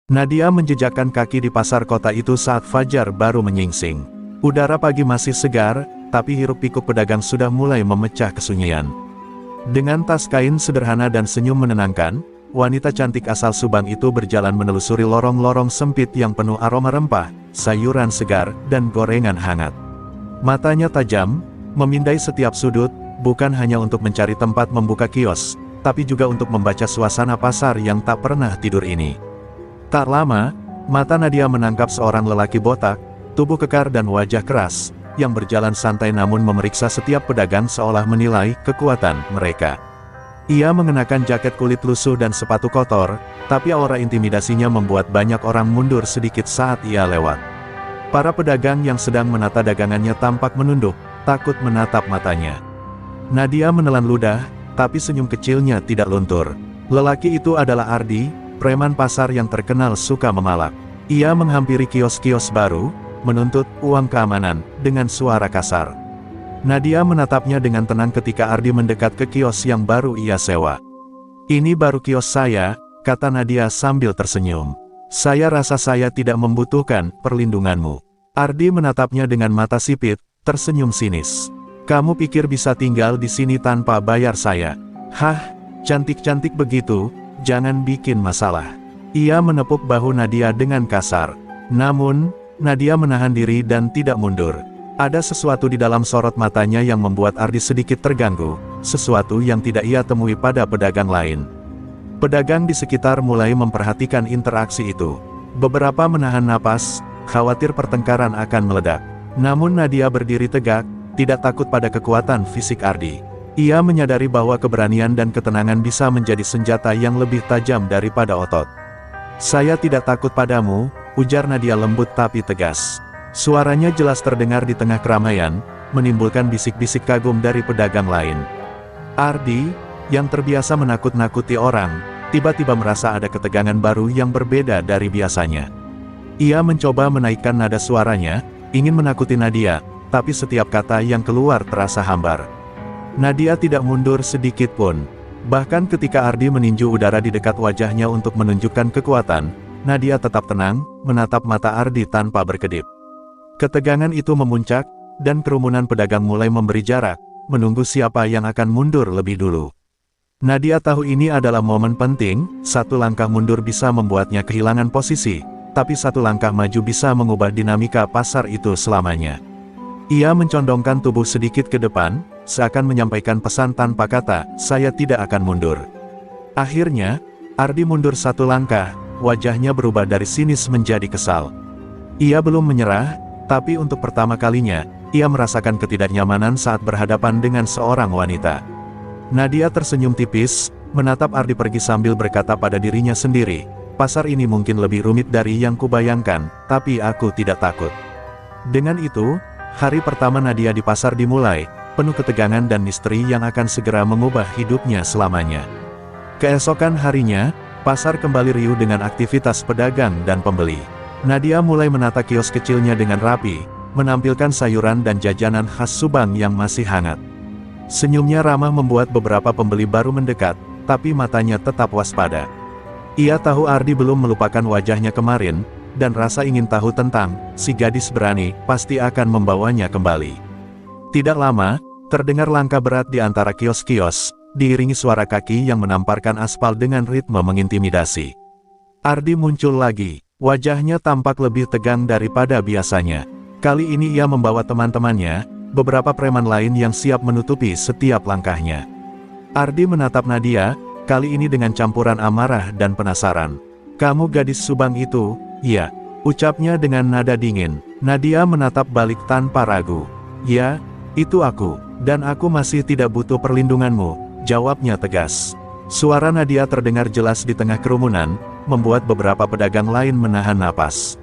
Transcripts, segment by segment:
Nadia menjejakkan kaki di pasar kota itu saat fajar baru menyingsing. Udara pagi masih segar, tapi hiruk-pikuk pedagang sudah mulai memecah kesunyian. Dengan tas kain sederhana dan senyum menenangkan, wanita cantik asal Subang itu berjalan menelusuri lorong-lorong sempit yang penuh aroma rempah, sayuran segar, dan gorengan hangat. Matanya tajam, memindai setiap sudut, bukan hanya untuk mencari tempat membuka kios, tapi juga untuk membaca suasana pasar yang tak pernah tidur ini. Tak lama, mata Nadia menangkap seorang lelaki botak, tubuh kekar dan wajah keras, yang berjalan santai namun memeriksa setiap pedagang seolah menilai kekuatan mereka. Ia mengenakan jaket kulit lusuh dan sepatu kotor, tapi aura intimidasinya membuat banyak orang mundur sedikit saat ia lewat. Para pedagang yang sedang menata dagangannya tampak menunduk, takut menatap matanya. Nadia menelan ludah, tapi senyum kecilnya tidak luntur. Lelaki itu adalah Ardi, preman pasar yang terkenal suka memalak. Ia menghampiri kios-kios baru, menuntut uang keamanan, dengan suara kasar. Nadia menatapnya dengan tenang ketika Ardi mendekat ke kios yang baru ia sewa. "Ini baru kios saya," kata Nadia sambil tersenyum. "Saya rasa saya tidak membutuhkan perlindunganmu." Ardi menatapnya dengan mata sipit, tersenyum sinis. "Kamu pikir bisa tinggal di sini tanpa bayar saya? Hah, cantik-cantik begitu, jangan bikin masalah." Ia menepuk bahu Nadia dengan kasar. Namun, Nadia menahan diri dan tidak mundur. Ada sesuatu di dalam sorot matanya yang membuat Ardi sedikit terganggu, sesuatu yang tidak ia temui pada pedagang lain. Pedagang di sekitar mulai memperhatikan interaksi itu. Beberapa menahan napas, khawatir pertengkaran akan meledak. Namun Nadia berdiri tegak, tidak takut pada kekuatan fisik Ardi. Ia menyadari bahwa keberanian dan ketenangan bisa menjadi senjata yang lebih tajam daripada otot. "Saya tidak takut padamu," ujar Nadia lembut tapi tegas. Suaranya jelas terdengar di tengah keramaian, menimbulkan bisik-bisik kagum dari pedagang lain. Ardi, yang terbiasa menakut-nakuti orang, tiba-tiba merasa ada ketegangan baru yang berbeda dari biasanya. Ia mencoba menaikkan nada suaranya, ingin menakuti Nadia, tapi setiap kata yang keluar terasa hambar. Nadia tidak mundur sedikit pun. Bahkan ketika Ardi meninju udara di dekat wajahnya untuk menunjukkan kekuatan, Nadia tetap tenang, menatap mata Ardi tanpa berkedip. Ketegangan itu memuncak, dan kerumunan pedagang mulai memberi jarak, menunggu siapa yang akan mundur lebih dulu. Nadia tahu ini adalah momen penting, satu langkah mundur bisa membuatnya kehilangan posisi, tapi satu langkah maju bisa mengubah dinamika pasar itu selamanya. Ia mencondongkan tubuh sedikit ke depan, seakan menyampaikan pesan tanpa kata, "Saya tidak akan mundur." Akhirnya, Ardi mundur satu langkah, wajahnya berubah dari sinis menjadi kesal. Ia belum menyerah, tapi untuk pertama kalinya, ia merasakan ketidaknyamanan saat berhadapan dengan seorang wanita. Nadia tersenyum tipis, menatap Ardi pergi sambil berkata pada dirinya sendiri, "Pasar ini mungkin lebih rumit dari yang kubayangkan, tapi aku tidak takut." Dengan itu, hari pertama Nadia di pasar dimulai, penuh ketegangan dan misteri yang akan segera mengubah hidupnya selamanya. Keesokan harinya, pasar kembali riuh dengan aktivitas pedagang dan pembeli. Nadia mulai menata kios kecilnya dengan rapi, menampilkan sayuran dan jajanan khas Subang yang masih hangat. Senyumnya ramah membuat beberapa pembeli baru mendekat, tapi matanya tetap waspada. Ia tahu Ardi belum melupakan wajahnya kemarin, dan rasa ingin tahu tentang si gadis berani pasti akan membawanya kembali. Tidak lama, terdengar langkah berat di antara kios-kios, diiringi suara kaki yang menamparkan aspal dengan ritme mengintimidasi. Ardi muncul lagi. Wajahnya tampak lebih tegang daripada biasanya. Kali ini ia membawa teman-temannya, beberapa preman lain yang siap menutupi setiap langkahnya. Ardi menatap Nadia, kali ini dengan campuran amarah dan penasaran. "Kamu gadis Subang itu?" "Iya," ucapnya dengan nada dingin. Nadia menatap balik tanpa ragu. "Ya, itu aku, dan aku masih tidak butuh perlindunganmu," jawabnya tegas. Suara Nadia terdengar jelas di tengah kerumunan, membuat beberapa pedagang lain menahan napas.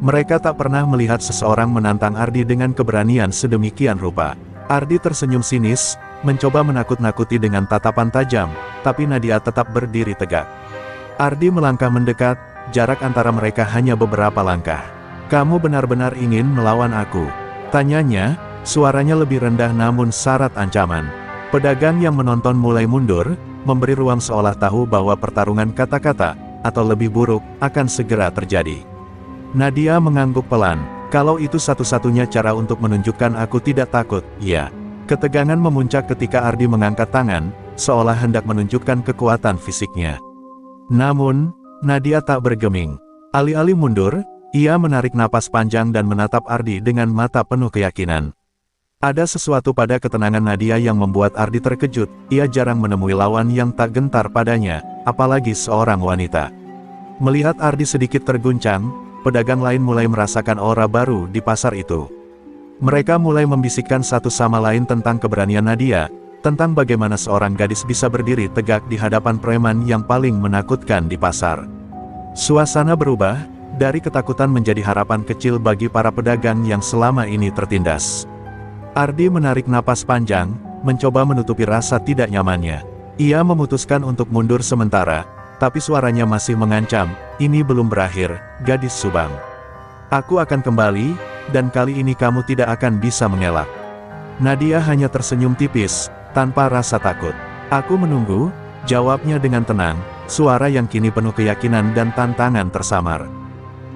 Mereka tak pernah melihat seseorang menantang Ardi dengan keberanian sedemikian rupa. Ardi tersenyum sinis, mencoba menakut-nakuti dengan tatapan tajam, tapi Nadia tetap berdiri tegak. Ardi melangkah mendekat, jarak antara mereka hanya beberapa langkah. "Kamu benar-benar ingin melawan aku?" tanyanya, suaranya lebih rendah namun syarat ancaman. Pedagang yang menonton mulai mundur, memberi ruang seolah tahu bahwa pertarungan kata-kata atau lebih buruk, akan segera terjadi. Nadia mengangguk pelan. Kalau itu satu-satunya cara untuk menunjukkan aku tidak takut, ya. Ketegangan memuncak ketika Ardi mengangkat tangan, seolah hendak menunjukkan kekuatan fisiknya. Namun, Nadia tak bergeming. Alih-alih mundur, ia menarik napas panjang dan menatap Ardi dengan mata penuh keyakinan. Ada sesuatu pada ketenangan Nadia yang membuat Ardi terkejut. Ia jarang menemui lawan yang tak gentar padanya, apalagi seorang wanita. Melihat Ardi sedikit terguncang, pedagang lain mulai merasakan aura baru di pasar itu. Mereka mulai membisikkan satu sama lain tentang keberanian Nadia, tentang bagaimana seorang gadis bisa berdiri tegak di hadapan preman yang paling menakutkan di pasar. Suasana berubah, dari ketakutan menjadi harapan kecil bagi para pedagang yang selama ini tertindas. Ardi menarik napas panjang, mencoba menutupi rasa tidak nyamannya. Ia memutuskan untuk mundur sementara, tapi suaranya masih mengancam, "Ini belum berakhir, gadis Subang. Aku akan kembali, dan kali ini kamu tidak akan bisa mengelak." Nadia hanya tersenyum tipis, tanpa rasa takut. "Aku menunggu," jawabnya dengan tenang, suara yang kini penuh keyakinan dan tantangan tersamar.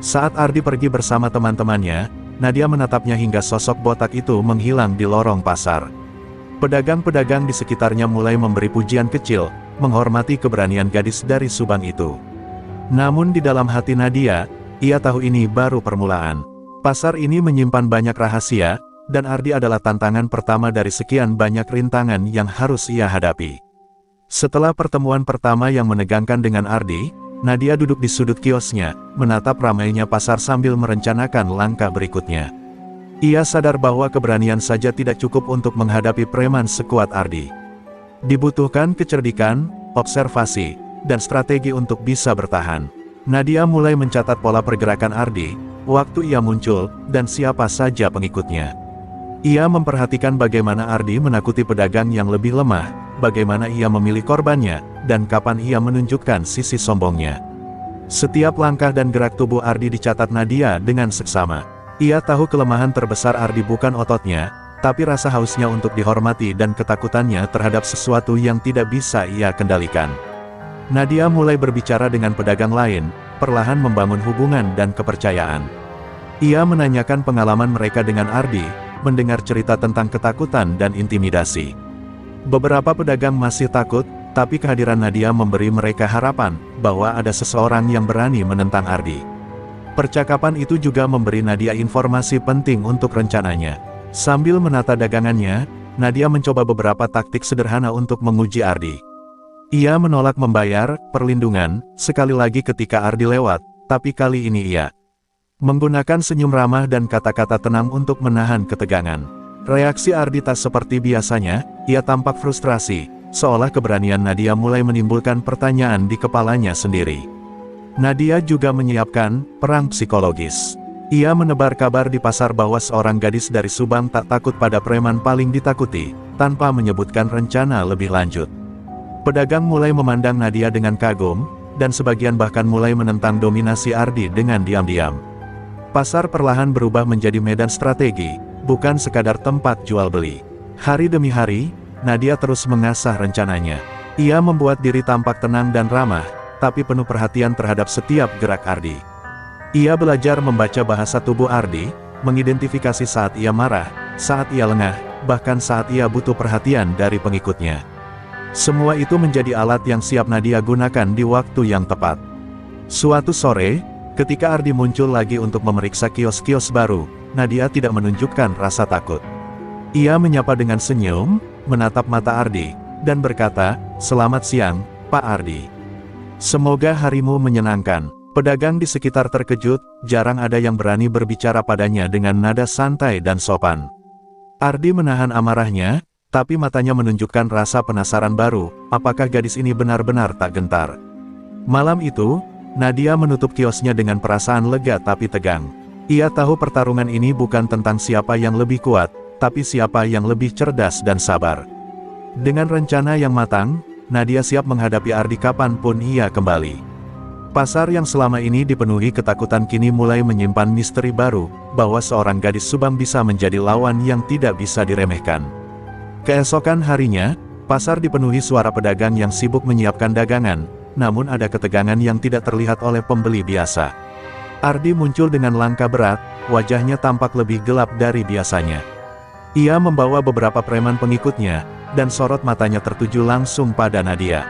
Saat Ardi pergi bersama teman-temannya, Nadia menatapnya hingga sosok botak itu menghilang di lorong pasar. Pedagang-pedagang di sekitarnya mulai memberi pujian kecil, menghormati keberanian gadis dari Subang itu. Namun di dalam hati Nadia, ia tahu ini baru permulaan. Pasar ini menyimpan banyak rahasia, dan Ardi adalah tantangan pertama dari sekian banyak rintangan yang harus ia hadapi. Setelah pertemuan pertama yang menegangkan dengan Ardi, Nadia duduk di sudut kiosnya, menatap ramainya pasar sambil merencanakan langkah berikutnya. Ia sadar bahwa keberanian saja tidak cukup untuk menghadapi preman sekuat Ardi. Dibutuhkan kecerdikan, observasi, dan strategi untuk bisa bertahan. Nadia mulai mencatat pola pergerakan Ardi, waktu ia muncul, dan siapa saja pengikutnya. Ia memperhatikan bagaimana Ardi menakuti pedagang yang lebih lemah, bagaimana ia memilih korbannya, dan kapan ia menunjukkan sisi sombongnya. Setiap langkah dan gerak tubuh Ardi dicatat Nadia dengan seksama. Ia tahu kelemahan terbesar Ardi bukan ototnya, tapi rasa hausnya untuk dihormati dan ketakutannya terhadap sesuatu yang tidak bisa ia kendalikan. Nadia mulai berbicara dengan pedagang lain, perlahan membangun hubungan dan kepercayaan. Ia menanyakan pengalaman mereka dengan Ardi, mendengar cerita tentang ketakutan dan intimidasi. Beberapa pedagang masih takut, tapi kehadiran Nadia memberi mereka harapan, bahwa ada seseorang yang berani menentang Ardi. Percakapan itu juga memberi Nadia informasi penting untuk rencananya. Sambil menata dagangannya, Nadia mencoba beberapa taktik sederhana untuk menguji Ardi. Ia menolak membayar perlindungan, sekali lagi ketika Ardi lewat, tapi kali ini ia menggunakan senyum ramah dan kata-kata tenang untuk menahan ketegangan. Reaksi Ardi tak seperti biasanya, ia tampak frustrasi, seolah keberanian Nadia mulai menimbulkan pertanyaan di kepalanya sendiri. Nadia juga menyiapkan perang psikologis. Ia menebar kabar di pasar bahwa seorang gadis dari Subang tak takut pada preman paling ditakuti, tanpa menyebutkan rencana lebih lanjut. Pedagang mulai memandang Nadia dengan kagum, dan sebagian bahkan mulai menentang dominasi Ardi dengan diam-diam. Pasar perlahan berubah menjadi medan strategi, bukan sekadar tempat jual beli. Hari demi hari, Nadia terus mengasah rencananya. Ia membuat diri tampak tenang dan ramah, tapi penuh perhatian terhadap setiap gerak Ardi. Ia belajar membaca bahasa tubuh Ardi, mengidentifikasi saat ia marah, saat ia lengah, bahkan saat ia butuh perhatian dari pengikutnya. Semua itu menjadi alat yang siap Nadia gunakan di waktu yang tepat. Suatu sore, ketika Ardi muncul lagi untuk memeriksa kios-kios baru, Nadia tidak menunjukkan rasa takut. Ia menyapa dengan senyum, menatap mata Ardi, dan berkata, "Selamat siang, Pak Ardi. Semoga harimu menyenangkan." Pedagang di sekitar terkejut, jarang ada yang berani berbicara padanya dengan nada santai dan sopan. Ardi menahan amarahnya, tapi matanya menunjukkan rasa penasaran baru, apakah gadis ini benar-benar tak gentar. Malam itu, Nadia menutup kiosnya dengan perasaan lega tapi tegang. Ia tahu pertarungan ini bukan tentang siapa yang lebih kuat, tapi siapa yang lebih cerdas dan sabar. Dengan rencana yang matang, Nadia siap menghadapi Ardi kapanpun ia kembali. Pasar yang selama ini dipenuhi ketakutan kini mulai menyimpan misteri baru, bahwa seorang gadis Subang bisa menjadi lawan yang tidak bisa diremehkan. Keesokan harinya, pasar dipenuhi suara pedagang yang sibuk menyiapkan dagangan, namun ada ketegangan yang tidak terlihat oleh pembeli biasa. Ardi muncul dengan langkah berat, wajahnya tampak lebih gelap dari biasanya. Ia membawa beberapa preman pengikutnya, dan sorot matanya tertuju langsung pada Nadia.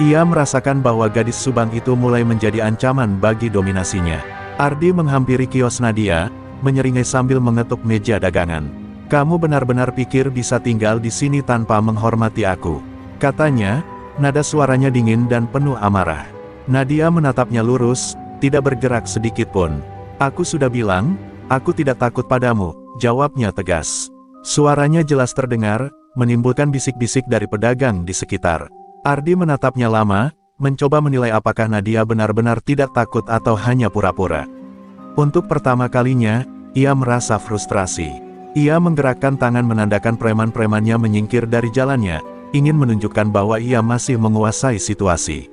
Ia merasakan bahwa gadis Subang itu mulai menjadi ancaman bagi dominasinya. Ardi menghampiri kios Nadia, menyeringai sambil mengetuk meja dagangan. "Kamu benar-benar pikir bisa tinggal di sini tanpa menghormati aku?" katanya, nada suaranya dingin dan penuh amarah. Nadia menatapnya lurus, tidak bergerak sedikit pun. "Aku sudah bilang, aku tidak takut padamu," jawabnya tegas. Suaranya jelas terdengar, menimbulkan bisik-bisik dari pedagang di sekitar. Ardi menatapnya lama, mencoba menilai apakah Nadia benar-benar tidak takut atau hanya pura-pura. Untuk pertama kalinya, ia merasa frustrasi. Ia menggerakkan tangan menandakan preman-premannya menyingkir dari jalannya, ingin menunjukkan bahwa ia masih menguasai situasi.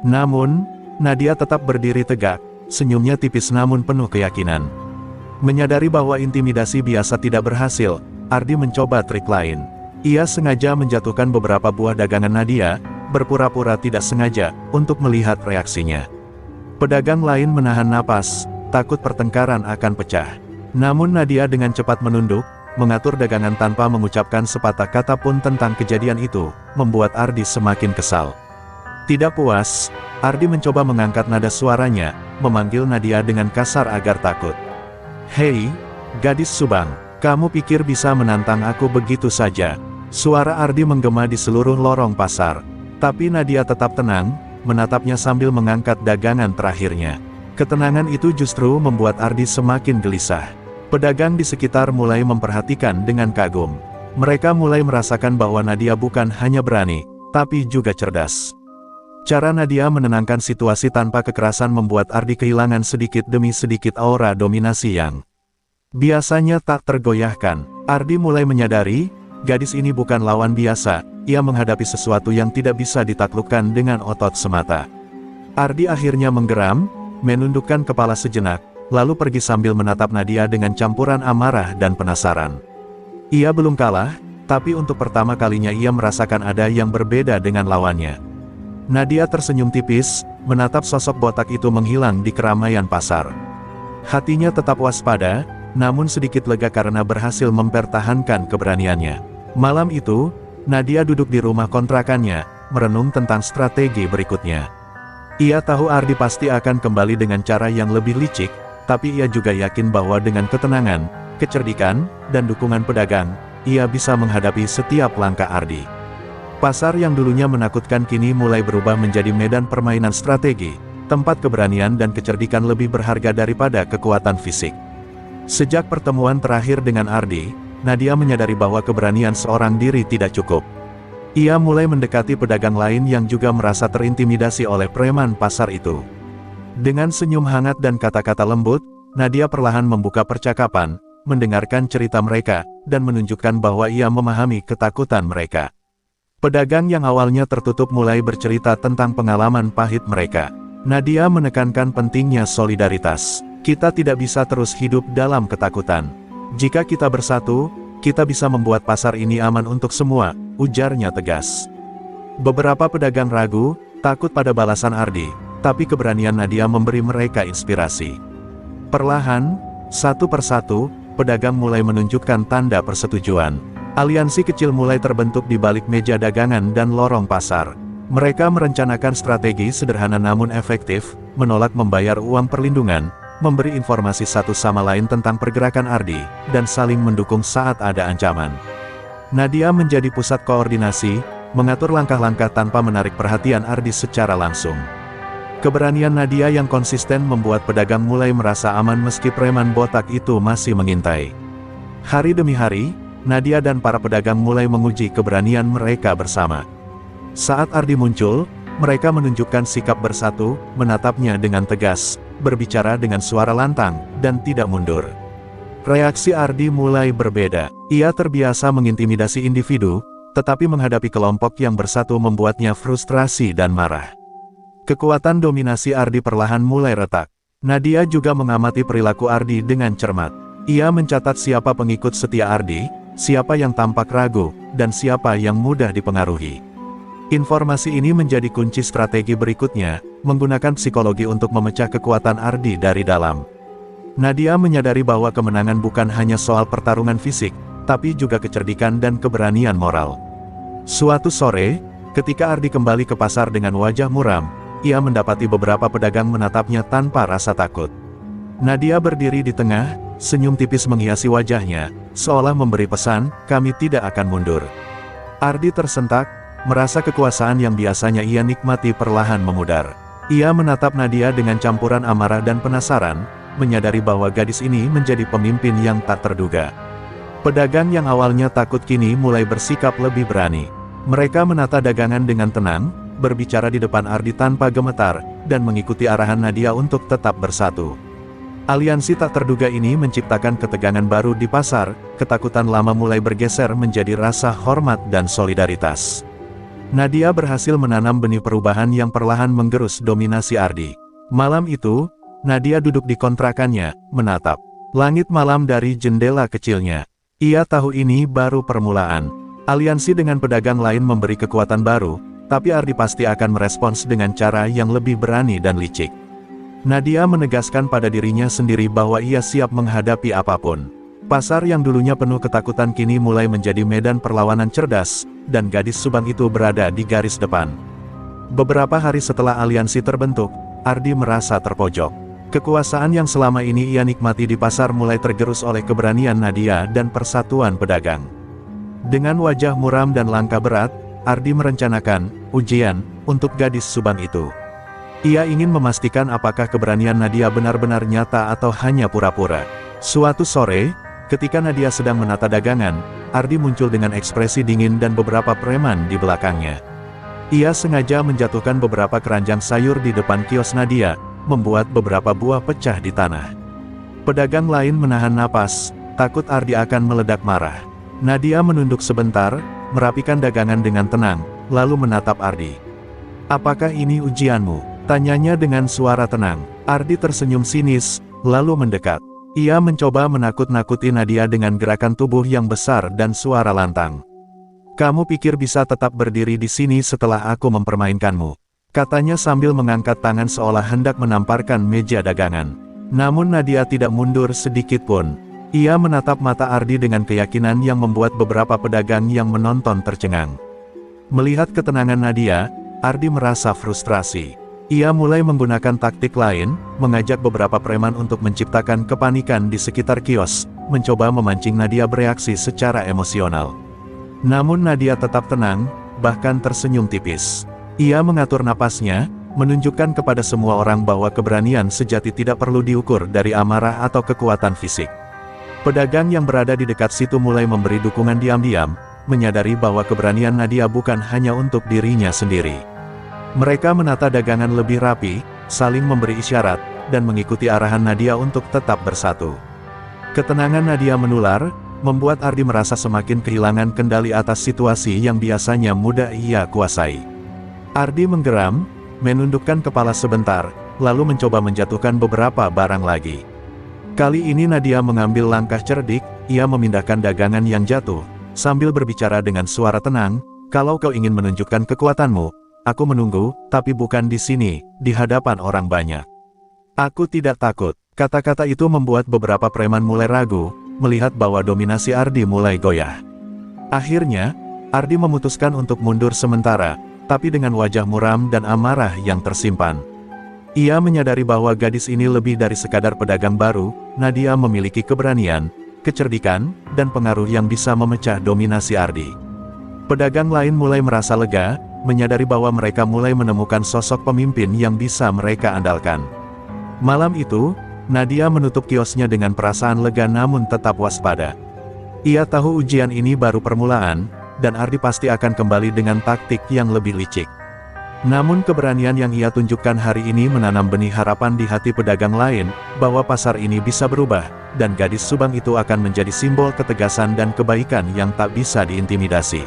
Namun, Nadia tetap berdiri tegak, senyumnya tipis namun penuh keyakinan. Menyadari bahwa intimidasi biasa tidak berhasil, Ardi mencoba trik lain. Ia sengaja menjatuhkan beberapa buah dagangan Nadia, berpura-pura tidak sengaja, untuk melihat reaksinya. Pedagang lain menahan napas, takut pertengkaran akan pecah. Namun Nadia dengan cepat menunduk, mengatur dagangan tanpa mengucapkan sepatah kata pun tentang kejadian itu, membuat Ardi semakin kesal. Tidak puas, Ardi mencoba mengangkat nada suaranya, memanggil Nadia dengan kasar agar takut. "Hei, gadis Subang, kamu pikir bisa menantang aku begitu saja?" Suara Ardi menggema di seluruh lorong pasar. Tapi Nadia tetap tenang, menatapnya sambil mengangkat dagangan terakhirnya. Ketenangan itu justru membuat Ardi semakin gelisah. Pedagang di sekitar mulai memperhatikan dengan kagum. Mereka mulai merasakan bahwa Nadia bukan hanya berani, tapi juga cerdas. Cara Nadia menenangkan situasi tanpa kekerasan membuat Ardi kehilangan sedikit demi sedikit aura dominasi yang biasanya tak tergoyahkan. Ardi mulai menyadari, gadis ini bukan lawan biasa, ia menghadapi sesuatu yang tidak bisa ditaklukkan dengan otot semata. Ardi akhirnya menggeram, menundukkan kepala sejenak, lalu pergi sambil menatap Nadia dengan campuran amarah dan penasaran. Ia belum kalah, tapi untuk pertama kalinya ia merasakan ada yang berbeda dengan lawannya. Nadia tersenyum tipis, menatap sosok botak itu menghilang di keramaian pasar. Hatinya tetap waspada, namun sedikit lega karena berhasil mempertahankan keberaniannya. Malam itu, Nadia duduk di rumah kontrakannya, merenung tentang strategi berikutnya. Ia tahu Ardi pasti akan kembali dengan cara yang lebih licik, tapi ia juga yakin bahwa dengan ketenangan, kecerdikan, dan dukungan pedagang, ia bisa menghadapi setiap langkah Ardi. Pasar yang dulunya menakutkan kini mulai berubah menjadi medan permainan strategi, tempat keberanian dan kecerdikan lebih berharga daripada kekuatan fisik. Sejak pertemuan terakhir dengan Ardi, Nadia menyadari bahwa keberanian seorang diri tidak cukup. Ia mulai mendekati pedagang lain yang juga merasa terintimidasi oleh preman pasar itu. Dengan senyum hangat dan kata-kata lembut, Nadia perlahan membuka percakapan, mendengarkan cerita mereka, dan menunjukkan bahwa ia memahami ketakutan mereka. Pedagang yang awalnya tertutup mulai bercerita tentang pengalaman pahit mereka. Nadia menekankan pentingnya solidaritas. Kita tidak bisa terus hidup dalam ketakutan. Jika kita bersatu, kita bisa membuat pasar ini aman untuk semua, ujarnya tegas. Beberapa pedagang ragu, takut pada balasan Ardi, tapi keberanian Nadia memberi mereka inspirasi. Perlahan, satu persatu, pedagang mulai menunjukkan tanda persetujuan. Aliansi kecil mulai terbentuk di balik meja dagangan dan lorong pasar. Mereka merencanakan strategi sederhana namun efektif, menolak membayar uang perlindungan, memberi informasi satu sama lain tentang pergerakan Ardi, dan saling mendukung saat ada ancaman. Nadia menjadi pusat koordinasi, mengatur langkah-langkah tanpa menarik perhatian Ardi secara langsung. Keberanian Nadia yang konsisten membuat pedagang mulai merasa aman meski preman botak itu masih mengintai. Hari demi hari, Nadia dan para pedagang mulai menguji keberanian mereka bersama. Saat Ardi muncul, mereka menunjukkan sikap bersatu, menatapnya dengan tegas, berbicara dengan suara lantang, dan tidak mundur. Reaksi Ardi mulai berbeda. Ia terbiasa mengintimidasi individu, tetapi menghadapi kelompok yang bersatu membuatnya frustrasi dan marah. Kekuatan dominasi Ardi perlahan mulai retak. Nadia juga mengamati perilaku Ardi dengan cermat. Ia mencatat siapa pengikut setia Ardi, siapa yang tampak ragu, dan siapa yang mudah dipengaruhi. Informasi ini menjadi kunci strategi berikutnya, menggunakan psikologi untuk memecah kekuatan Ardi dari dalam. Nadia menyadari bahwa kemenangan bukan hanya soal pertarungan fisik, tapi juga kecerdikan dan keberanian moral. Suatu sore, ketika Ardi kembali ke pasar dengan wajah muram, ia mendapati beberapa pedagang menatapnya tanpa rasa takut. Nadia berdiri di tengah, senyum tipis menghiasi wajahnya, seolah memberi pesan, "Kami tidak akan mundur." Ardi tersentak, merasa kekuasaan yang biasanya ia nikmati perlahan memudar. Ia menatap Nadia dengan campuran amarah dan penasaran, menyadari bahwa gadis ini menjadi pemimpin yang tak terduga. Pedagang yang awalnya takut kini mulai bersikap lebih berani. Mereka menata dagangan dengan tenang, berbicara di depan Ardi tanpa gemetar, dan mengikuti arahan Nadia untuk tetap bersatu. Aliansi tak terduga ini menciptakan ketegangan baru di pasar, ketakutan lama mulai bergeser menjadi rasa hormat dan solidaritas. Nadia berhasil menanam benih perubahan yang perlahan menggerus dominasi Ardi. Malam itu, Nadia duduk di kontrakannya, menatap langit malam dari jendela kecilnya. Ia tahu ini baru permulaan. Aliansi dengan pedagang lain memberi kekuatan baru, tapi Ardi pasti akan merespons dengan cara yang lebih berani dan licik. Nadia menegaskan pada dirinya sendiri bahwa ia siap menghadapi apapun. Pasar yang dulunya penuh ketakutan kini mulai menjadi medan perlawanan cerdas, dan gadis Subang itu berada di garis depan. Beberapa hari setelah aliansi terbentuk, Ardi merasa terpojok. Kekuasaan yang selama ini ia nikmati di pasar mulai tergerus oleh keberanian Nadia dan persatuan pedagang. Dengan wajah muram dan langkah berat, Ardi merencanakan ujian untuk gadis Subang itu. Ia ingin memastikan apakah keberanian Nadia benar-benar nyata atau hanya pura-pura. Suatu sore, ketika Nadia sedang menata dagangan, Ardi muncul dengan ekspresi dingin dan beberapa preman di belakangnya. Ia sengaja menjatuhkan beberapa keranjang sayur di depan kios Nadia, membuat beberapa buah pecah di tanah. Pedagang lain menahan napas, takut Ardi akan meledak marah. Nadia menunduk sebentar, merapikan dagangan dengan tenang, lalu menatap Ardi. "Apakah ini ujianmu?" tanyanya dengan suara tenang. Ardi tersenyum sinis, lalu mendekat. Ia mencoba menakut-nakuti Nadia dengan gerakan tubuh yang besar dan suara lantang. "Kamu pikir bisa tetap berdiri di sini setelah aku mempermainkanmu?" katanya sambil mengangkat tangan seolah hendak menamparkan meja dagangan. Namun Nadia tidak mundur sedikit pun. Ia menatap mata Ardi dengan keyakinan yang membuat beberapa pedagang yang menonton tercengang. Melihat ketenangan Nadia, Ardi merasa frustrasi. Ia mulai menggunakan taktik lain, mengajak beberapa preman untuk menciptakan kepanikan di sekitar kios, mencoba memancing Nadia bereaksi secara emosional. Namun Nadia tetap tenang, bahkan tersenyum tipis. Ia mengatur napasnya, menunjukkan kepada semua orang bahwa keberanian sejati tidak perlu diukur dari amarah atau kekuatan fisik. Pedagang yang berada di dekat situ mulai memberi dukungan diam-diam, menyadari bahwa keberanian Nadia bukan hanya untuk dirinya sendiri. Mereka menata dagangan lebih rapi, saling memberi isyarat, dan mengikuti arahan Nadia untuk tetap bersatu. Ketenangan Nadia menular, membuat Ardi merasa semakin kehilangan kendali atas situasi yang biasanya mudah ia kuasai. Ardi menggeram, menundukkan kepala sebentar, lalu mencoba menjatuhkan beberapa barang lagi. Kali ini Nadia mengambil langkah cerdik, ia memindahkan dagangan yang jatuh, sambil berbicara dengan suara tenang, "Kalau kau ingin menunjukkan kekuatanmu, aku menunggu, tapi bukan di sini, di hadapan orang banyak." "Aku tidak takut." Kata-kata itu membuat beberapa preman mulai ragu, melihat bahwa dominasi Ardi mulai goyah. Akhirnya, Ardi memutuskan untuk mundur sementara, tapi dengan wajah muram dan amarah yang tersimpan. Ia menyadari bahwa gadis ini lebih dari sekadar pedagang baru. Nadia memiliki keberanian, kecerdikan, dan pengaruh yang bisa memecah dominasi Ardi. Pedagang lain mulai merasa lega, menyadari bahwa mereka mulai menemukan sosok pemimpin yang bisa mereka andalkan. Malam itu, Nadia menutup kiosnya dengan perasaan lega namun tetap waspada. Ia tahu ujian ini baru permulaan, dan Ardi pasti akan kembali dengan taktik yang lebih licik. Namun keberanian yang ia tunjukkan hari ini menanam benih harapan di hati pedagang lain, bahwa pasar ini bisa berubah, dan gadis Subang itu akan menjadi simbol ketegasan dan kebaikan yang tak bisa diintimidasi.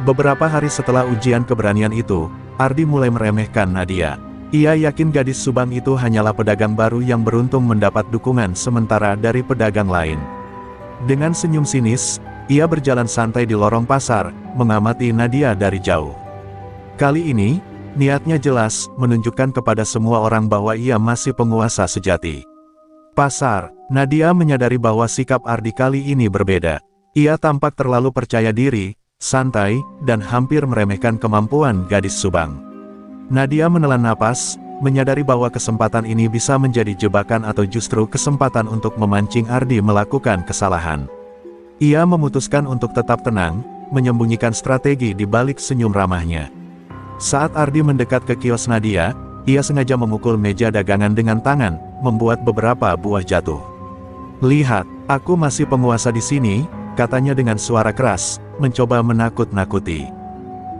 Beberapa hari setelah ujian keberanian itu, Ardi mulai meremehkan Nadia. Ia yakin gadis Subang itu hanyalah pedagang baru yang beruntung mendapat dukungan sementara dari pedagang lain. Dengan senyum sinis, ia berjalan santai di lorong pasar, mengamati Nadia dari jauh. Kali ini, niatnya jelas, menunjukkan kepada semua orang bahwa ia masih penguasa sejati. Pasar, Nadia menyadari bahwa sikap Ardi kali ini berbeda. Ia tampak terlalu percaya diri, santai, dan hampir meremehkan kemampuan gadis Subang. Nadia menelan napas, menyadari bahwa kesempatan ini bisa menjadi jebakan atau justru kesempatan untuk memancing Ardi melakukan kesalahan. Ia memutuskan untuk tetap tenang, menyembunyikan strategi di balik senyum ramahnya. Saat Ardi mendekat ke kios Nadia, ia sengaja memukul meja dagangan dengan tangan, membuat beberapa buah jatuh. "Lihat, aku masih penguasa di sini," katanya dengan suara keras, mencoba menakut-nakuti.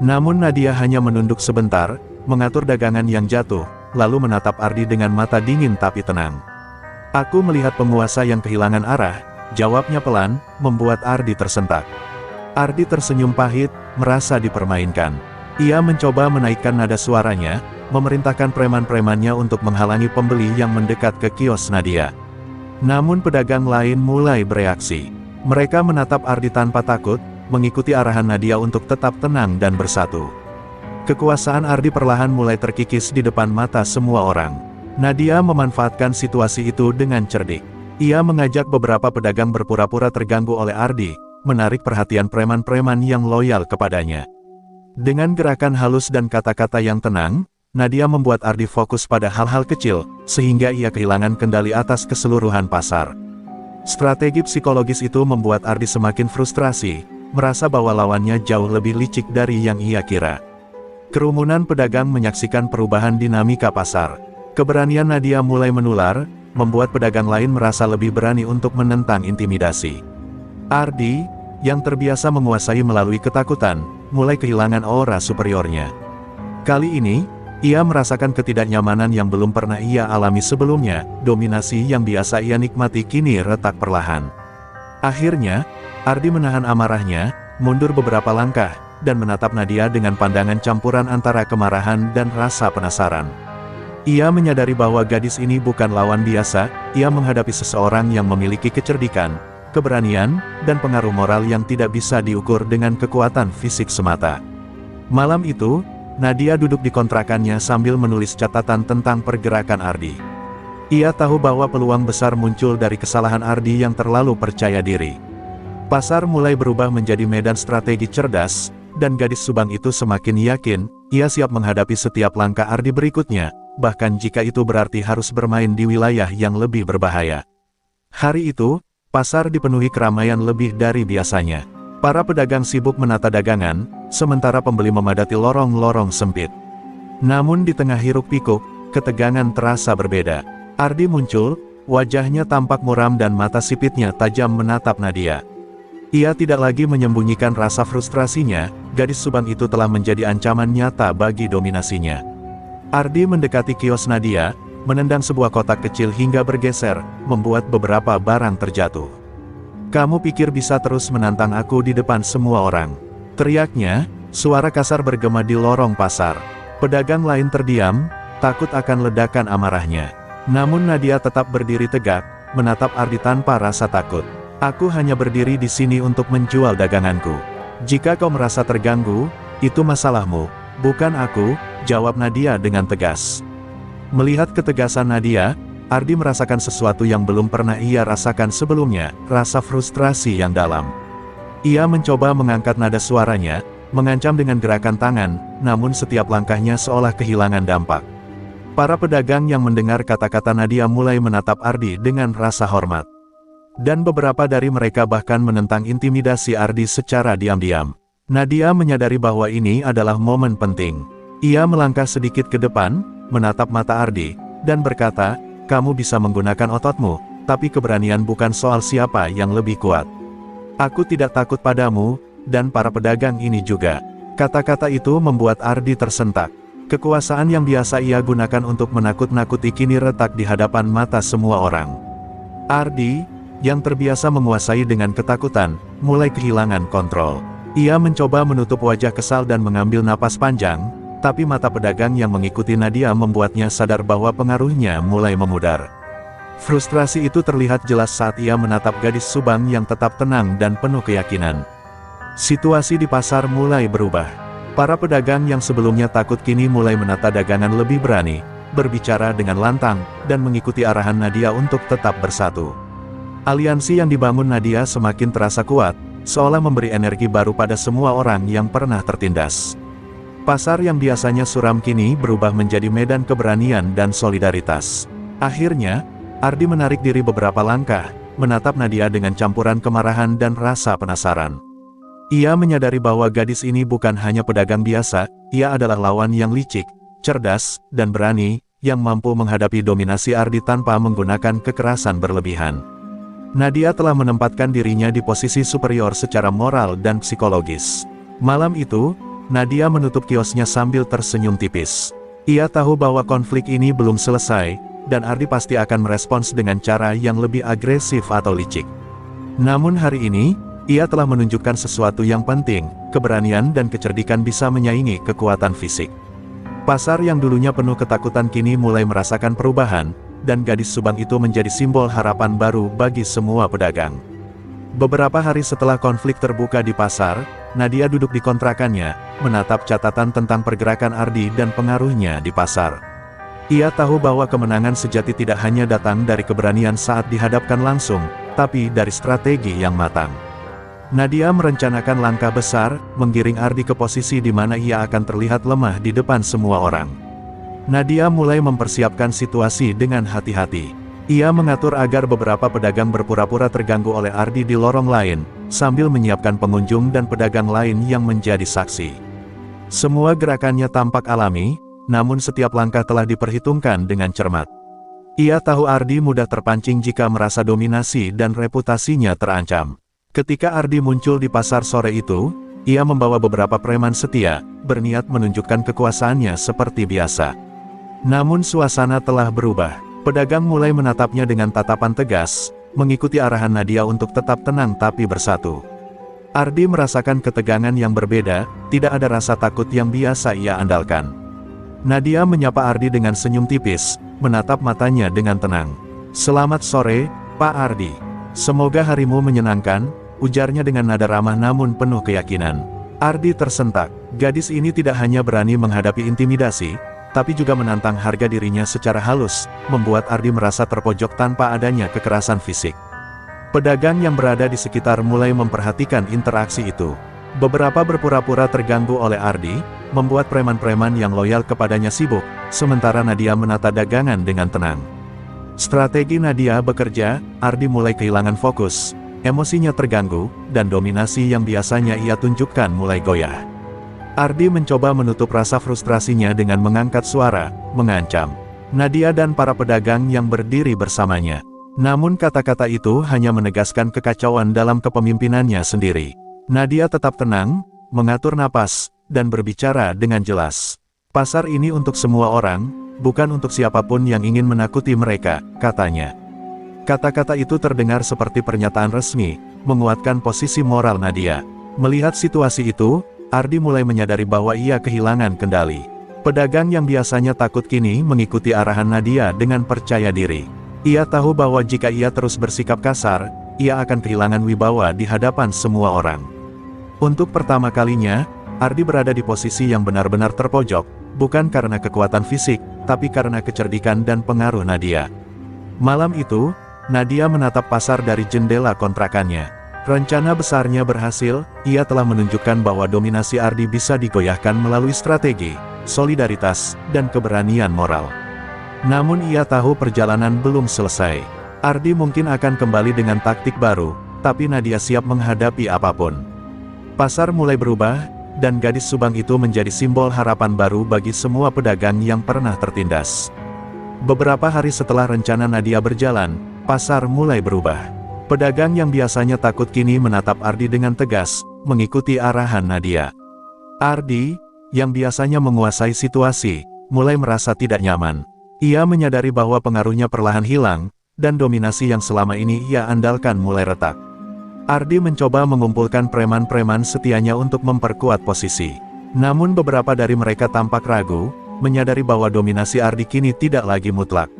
Namun Nadia hanya menunduk sebentar, mengatur dagangan yang jatuh, lalu menatap Ardi dengan mata dingin tapi tenang. "Aku melihat penguasa yang kehilangan arah," jawabnya pelan, membuat Ardi tersentak. Ardi tersenyum pahit, merasa dipermainkan. Ia mencoba menaikkan nada suaranya, memerintahkan preman-premannya untuk menghalangi pembeli yang mendekat ke kios Nadia. Namun pedagang lain mulai bereaksi. Mereka menatap Ardi tanpa takut, mengikuti arahan Nadia untuk tetap tenang dan bersatu. Kekuasaan Ardi perlahan mulai terkikis di depan mata semua orang. Nadia memanfaatkan situasi itu dengan cerdik. Ia mengajak beberapa pedagang berpura-pura terganggu oleh Ardi, menarik perhatian preman-preman yang loyal kepadanya. Dengan gerakan halus dan kata-kata yang tenang, Nadia membuat Ardi fokus pada hal-hal kecil, sehingga ia kehilangan kendali atas keseluruhan pasar. Strategi psikologis itu membuat Ardi semakin frustrasi, merasa bahwa lawannya jauh lebih licik dari yang ia kira. Kerumunan pedagang menyaksikan perubahan dinamika pasar. Keberanian Nadia mulai menular, membuat pedagang lain merasa lebih berani untuk menentang intimidasi. Ardi, yang terbiasa menguasai melalui ketakutan, mulai kehilangan aura superiornya. Kali ini, ia merasakan ketidaknyamanan yang belum pernah ia alami sebelumnya. Dominasi yang biasa ia nikmati kini retak perlahan. Akhirnya, Ardi menahan amarahnya, mundur beberapa langkah, dan menatap Nadia dengan pandangan campuran antara kemarahan dan rasa penasaran. Ia menyadari bahwa gadis ini bukan lawan biasa, ia menghadapi seseorang yang memiliki kecerdikan, keberanian, dan pengaruh moral yang tidak bisa diukur dengan kekuatan fisik semata. Malam itu, Nadia duduk di kontrakannya sambil menulis catatan tentang pergerakan Ardi. Ia tahu bahwa peluang besar muncul dari kesalahan Ardi yang terlalu percaya diri. Pasar mulai berubah menjadi medan strategi cerdas, dan gadis Subang itu semakin yakin, ia siap menghadapi setiap langkah Ardi berikutnya, bahkan jika itu berarti harus bermain di wilayah yang lebih berbahaya. Hari itu, pasar dipenuhi keramaian lebih dari biasanya. Para pedagang sibuk menata dagangan, sementara pembeli memadati lorong-lorong sempit. Namun di tengah hiruk-pikuk, ketegangan terasa berbeda. Ardi muncul, wajahnya tampak muram dan mata sipitnya tajam menatap Nadia. Ia tidak lagi menyembunyikan rasa frustrasinya, gadis Subang itu telah menjadi ancaman nyata bagi dominasinya. Ardi mendekati kios Nadia, menendang sebuah kotak kecil hingga bergeser, membuat beberapa barang terjatuh. "Kamu pikir bisa terus menantang aku di depan semua orang?" teriaknya, suara kasar bergema di lorong pasar. Pedagang lain terdiam, takut akan ledakan amarahnya. Namun Nadia tetap berdiri tegak, menatap Ardi tanpa rasa takut. "Aku hanya berdiri di sini untuk menjual daganganku. Jika kau merasa terganggu, itu masalahmu, bukan aku," jawab Nadia dengan tegas. Melihat ketegasan Nadia, Ardi merasakan sesuatu yang belum pernah ia rasakan sebelumnya, rasa frustrasi yang dalam. Ia mencoba mengangkat nada suaranya, mengancam dengan gerakan tangan, namun setiap langkahnya seolah kehilangan dampak. Para pedagang yang mendengar kata-kata Nadia mulai menatap Ardi dengan rasa hormat. Dan beberapa dari mereka bahkan menentang intimidasi Ardi secara diam-diam. Nadia menyadari bahwa ini adalah momen penting. Ia melangkah sedikit ke depan, menatap mata Ardi, dan berkata, "Kamu bisa menggunakan ototmu, tapi keberanian bukan soal siapa yang lebih kuat. Aku tidak takut padamu, dan para pedagang ini juga." Kata-kata itu membuat Ardi tersentak. Kekuasaan yang biasa ia gunakan untuk menakut-nakuti kini retak di hadapan mata semua orang. Ardi, yang terbiasa menguasai dengan ketakutan, mulai kehilangan kontrol. Ia mencoba menutup wajah kesal dan mengambil napas panjang, tapi mata pedagang yang mengikuti Nadia membuatnya sadar bahwa pengaruhnya mulai memudar. Frustrasi itu terlihat jelas saat ia menatap gadis Subang yang tetap tenang dan penuh keyakinan. Situasi di pasar mulai berubah. Para pedagang yang sebelumnya takut kini mulai menata dagangan lebih berani, berbicara dengan lantang, dan mengikuti arahan Nadia untuk tetap bersatu. Aliansi yang dibangun Nadia semakin terasa kuat, seolah memberi energi baru pada semua orang yang pernah tertindas. Pasar yang biasanya suram kini berubah menjadi medan keberanian dan solidaritas. Akhirnya, Ardi menarik diri beberapa langkah, menatap Nadia dengan campuran kemarahan dan rasa penasaran. Ia menyadari bahwa gadis ini bukan hanya pedagang biasa, ia adalah lawan yang licik, cerdas, dan berani, yang mampu menghadapi dominasi Ardi tanpa menggunakan kekerasan berlebihan. Nadia telah menempatkan dirinya di posisi superior secara moral dan psikologis. Malam itu, Nadia menutup kiosnya sambil tersenyum tipis. Ia tahu bahwa konflik ini belum selesai, dan Ardi pasti akan merespons dengan cara yang lebih agresif atau licik. Namun hari ini, ia telah menunjukkan sesuatu yang penting, keberanian dan kecerdikan bisa menyaingi kekuatan fisik. Pasar yang dulunya penuh ketakutan kini mulai merasakan perubahan, dan gadis Subang itu menjadi simbol harapan baru bagi semua pedagang. Beberapa hari setelah konflik terbuka di pasar, Nadia duduk di kontrakannya, menatap catatan tentang pergerakan Ardi dan pengaruhnya di pasar. Ia tahu bahwa kemenangan sejati tidak hanya datang dari keberanian saat dihadapkan langsung, tapi dari strategi yang matang. Nadia merencanakan langkah besar, menggiring Ardi ke posisi di mana ia akan terlihat lemah di depan semua orang. Nadia mulai mempersiapkan situasi dengan hati-hati. Ia mengatur agar beberapa pedagang berpura-pura terganggu oleh Ardi di lorong lain, sambil menyiapkan pengunjung dan pedagang lain yang menjadi saksi. Semua gerakannya tampak alami, namun setiap langkah telah diperhitungkan dengan cermat. Ia tahu Ardi mudah terpancing jika merasa dominasi dan reputasinya terancam. Ketika Ardi muncul di pasar sore itu, ia membawa beberapa preman setia, berniat menunjukkan kekuasaannya seperti biasa. Namun suasana telah berubah. Pedagang mulai menatapnya dengan tatapan tegas, mengikuti arahan Nadia untuk tetap tenang tapi bersatu. Ardi merasakan ketegangan yang berbeda, tidak ada rasa takut yang biasa ia andalkan. Nadia menyapa Ardi dengan senyum tipis, menatap matanya dengan tenang. "Selamat sore, Pak Ardi. Semoga harimu menyenangkan," ujarnya dengan nada ramah namun penuh keyakinan. Ardi tersentak. Gadis ini tidak hanya berani menghadapi intimidasi, tapi juga menantang harga dirinya secara halus, membuat Ardi merasa terpojok tanpa adanya kekerasan fisik. Pedagang yang berada di sekitar mulai memperhatikan interaksi itu. Beberapa berpura-pura terganggu oleh Ardi, membuat preman-preman yang loyal kepadanya sibuk, sementara Nadia menata dagangan dengan tenang. Strategi Nadia bekerja, Ardi mulai kehilangan fokus. Emosinya terganggu, dan dominasi yang biasanya ia tunjukkan mulai goyah. Ardi mencoba menutup rasa frustrasinya dengan mengangkat suara, mengancam Nadia dan para pedagang yang berdiri bersamanya. Namun kata-kata itu hanya menegaskan kekacauan dalam kepemimpinannya sendiri. Nadia tetap tenang, mengatur napas, dan berbicara dengan jelas. "Pasar ini untuk semua orang, bukan untuk siapapun yang ingin menakuti mereka," katanya. Kata-kata itu terdengar seperti pernyataan resmi, menguatkan posisi moral Nadia. Melihat situasi itu, Ardi mulai menyadari bahwa ia kehilangan kendali. Pedagang yang biasanya takut kini mengikuti arahan Nadia dengan percaya diri. Ia tahu bahwa jika ia terus bersikap kasar, ia akan kehilangan wibawa di hadapan semua orang. Untuk pertama kalinya, Ardi berada di posisi yang benar-benar terpojok, bukan karena kekuatan fisik, tapi karena kecerdikan dan pengaruh Nadia. Malam itu, Nadia menatap pasar dari jendela kontrakannya. Rencana besarnya berhasil, ia telah menunjukkan bahwa dominasi Ardi bisa digoyahkan melalui strategi, solidaritas, dan keberanian moral. Namun ia tahu perjalanan belum selesai. Ardi mungkin akan kembali dengan taktik baru, tapi Nadia siap menghadapi apapun. Pasar mulai berubah, dan gadis Subang itu menjadi simbol harapan baru bagi semua pedagang yang pernah tertindas. Beberapa hari setelah rencana Nadia berjalan, pasar mulai berubah. Pedagang yang biasanya takut kini menatap Ardi dengan tegas, mengikuti arahan Nadia. Ardi, yang biasanya menguasai situasi, mulai merasa tidak nyaman. Ia menyadari bahwa pengaruhnya perlahan hilang, dan dominasi yang selama ini ia andalkan mulai retak. Ardi mencoba mengumpulkan preman-preman setianya untuk memperkuat posisi. Namun beberapa dari mereka tampak ragu, menyadari bahwa dominasi Ardi kini tidak lagi mutlak.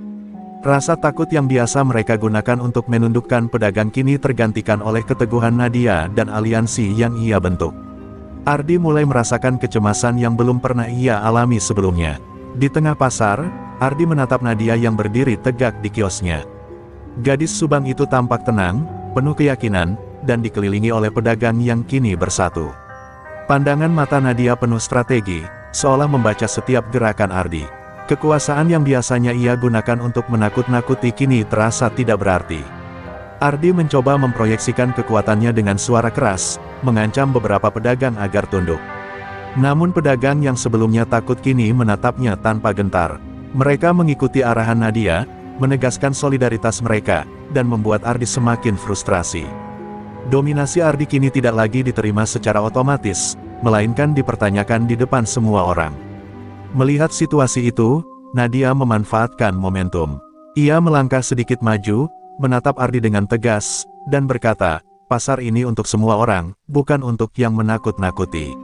Rasa takut yang biasa mereka gunakan untuk menundukkan pedagang kini tergantikan oleh keteguhan Nadia dan aliansi yang ia bentuk. Ardi mulai merasakan kecemasan yang belum pernah ia alami sebelumnya. Di tengah pasar, Ardi menatap Nadia yang berdiri tegak di kiosnya. Gadis Subang itu tampak tenang, penuh keyakinan, dan dikelilingi oleh pedagang yang kini bersatu. Pandangan mata Nadia penuh strategi, seolah membaca setiap gerakan Ardi. Kekuasaan yang biasanya ia gunakan untuk menakut-nakuti kini terasa tidak berarti. Ardi mencoba memproyeksikan kekuatannya dengan suara keras, mengancam beberapa pedagang agar tunduk. Namun pedagang yang sebelumnya takut kini menatapnya tanpa gentar. Mereka mengikuti arahan Nadia, menegaskan solidaritas mereka, dan membuat Ardi semakin frustrasi. Dominasi Ardi kini tidak lagi diterima secara otomatis, melainkan dipertanyakan di depan semua orang. Melihat situasi itu, Nadia memanfaatkan momentum. Ia melangkah sedikit maju, menatap Ardi dengan tegas, dan berkata, "Pasar ini untuk semua orang, bukan untuk yang menakut-nakuti.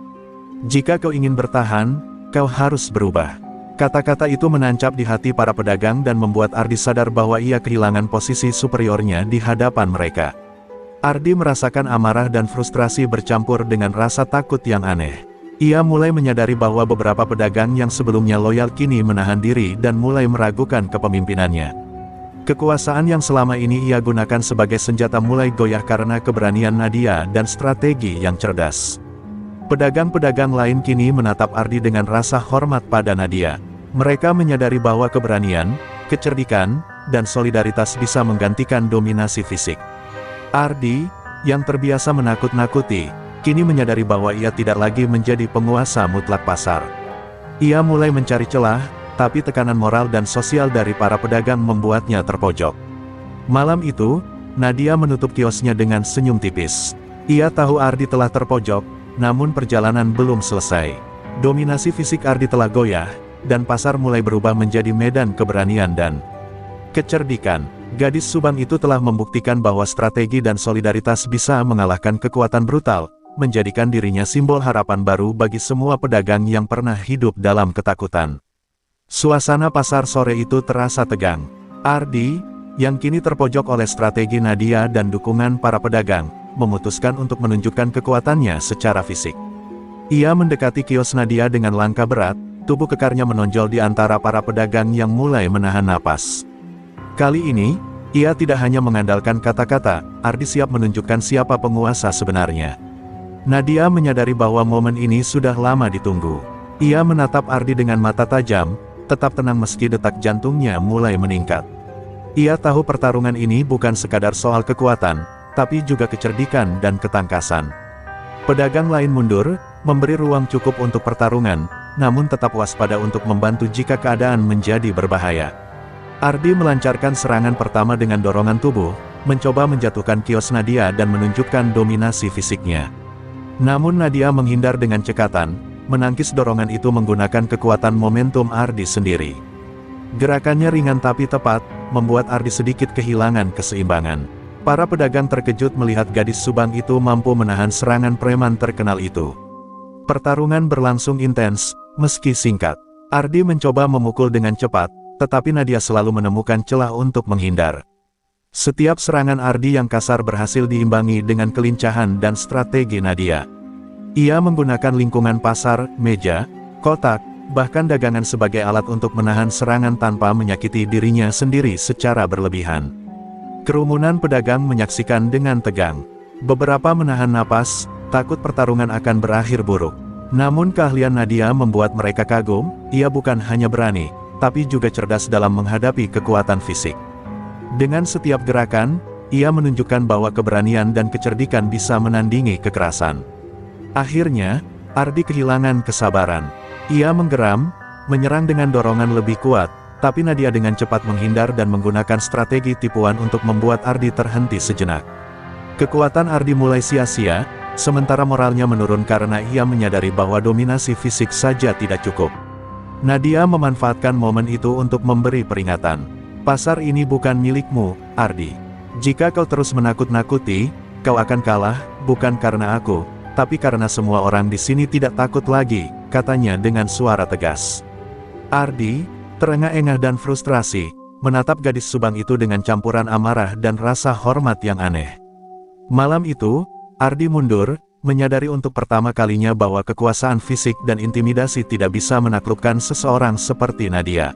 Jika kau ingin bertahan, kau harus berubah." Kata-kata itu menancap di hati para pedagang dan membuat Ardi sadar bahwa ia kehilangan posisi superiornya di hadapan mereka. Ardi merasakan amarah dan frustrasi bercampur dengan rasa takut yang aneh. Ia mulai menyadari bahwa beberapa pedagang yang sebelumnya loyal kini menahan diri dan mulai meragukan kepemimpinannya. Kekuasaan yang selama ini ia gunakan sebagai senjata mulai goyah karena keberanian Nadia dan strategi yang cerdas. Pedagang-pedagang lain kini menatap Ardi dengan rasa hormat pada Nadia. Mereka menyadari bahwa keberanian, kecerdikan, dan solidaritas bisa menggantikan dominasi fisik. Ardi, yang terbiasa menakut-nakuti, kini menyadari bahwa ia tidak lagi menjadi penguasa mutlak pasar. Ia mulai mencari celah, tapi tekanan moral dan sosial dari para pedagang membuatnya terpojok. Malam itu, Nadia menutup kiosnya dengan senyum tipis. Ia tahu Ardi telah terpojok, namun perjalanan belum selesai. Dominasi fisik Ardi telah goyah, dan pasar mulai berubah menjadi medan keberanian dan kecerdikan. Gadis Subang itu telah membuktikan bahwa strategi dan solidaritas bisa mengalahkan kekuatan brutal, menjadikan dirinya simbol harapan baru bagi semua pedagang yang pernah hidup dalam ketakutan. Suasana pasar sore itu terasa tegang. Ardi, yang kini terpojok oleh strategi Nadia dan dukungan para pedagang, memutuskan untuk menunjukkan kekuatannya secara fisik. Ia mendekati kios Nadia dengan langkah berat, tubuh kekarnya menonjol di antara para pedagang yang mulai menahan napas. Kali ini, ia tidak hanya mengandalkan kata-kata, Ardi siap menunjukkan siapa penguasa sebenarnya. Nadia menyadari bahwa momen ini sudah lama ditunggu. Ia menatap Ardi dengan mata tajam, tetap tenang meski detak jantungnya mulai meningkat. Ia tahu pertarungan ini bukan sekadar soal kekuatan, tapi juga kecerdikan dan ketangkasan. Pedagang lain mundur, memberi ruang cukup untuk pertarungan, namun tetap waspada untuk membantu jika keadaan menjadi berbahaya. Ardi melancarkan serangan pertama dengan dorongan tubuh, mencoba menjatuhkan kios Nadia dan menunjukkan dominasi fisiknya. Namun Nadia menghindar dengan cekatan, menangkis dorongan itu menggunakan kekuatan momentum Ardi sendiri. Gerakannya ringan tapi tepat, membuat Ardi sedikit kehilangan keseimbangan. Para pedagang terkejut melihat gadis Subang itu mampu menahan serangan preman terkenal itu. Pertarungan berlangsung intens, meski singkat. Ardi mencoba memukul dengan cepat, tetapi Nadia selalu menemukan celah untuk menghindar. Setiap serangan Ardi yang kasar berhasil diimbangi dengan kelincahan dan strategi Nadia. Ia menggunakan lingkungan pasar, meja, kotak, bahkan dagangan sebagai alat untuk menahan serangan tanpa menyakiti dirinya sendiri secara berlebihan. Kerumunan pedagang menyaksikan dengan tegang. Beberapa menahan napas, takut pertarungan akan berakhir buruk. Namun keahlian Nadia membuat mereka kagum, ia bukan hanya berani, tapi juga cerdas dalam menghadapi kekuatan fisik. Dengan setiap gerakan, ia menunjukkan bahwa keberanian dan kecerdikan bisa menandingi kekerasan. Akhirnya, Ardi kehilangan kesabaran. Ia menggeram, menyerang dengan dorongan lebih kuat, tapi Nadia dengan cepat menghindar dan menggunakan strategi tipuan untuk membuat Ardi terhenti sejenak. Kekuatan Ardi mulai sia-sia, sementara moralnya menurun karena ia menyadari bahwa dominasi fisik saja tidak cukup. Nadia memanfaatkan momen itu untuk memberi peringatan. Pasar ini bukan milikmu, Ardi. Jika kau terus menakut-nakuti, kau akan kalah, bukan karena aku, tapi karena semua orang di sini tidak takut lagi, katanya dengan suara tegas. Ardi, terengah-engah dan frustrasi, menatap gadis Subang itu dengan campuran amarah dan rasa hormat yang aneh. Malam itu, Ardi mundur, menyadari untuk pertama kalinya bahwa kekuasaan fisik dan intimidasi tidak bisa menaklukkan seseorang seperti Nadia.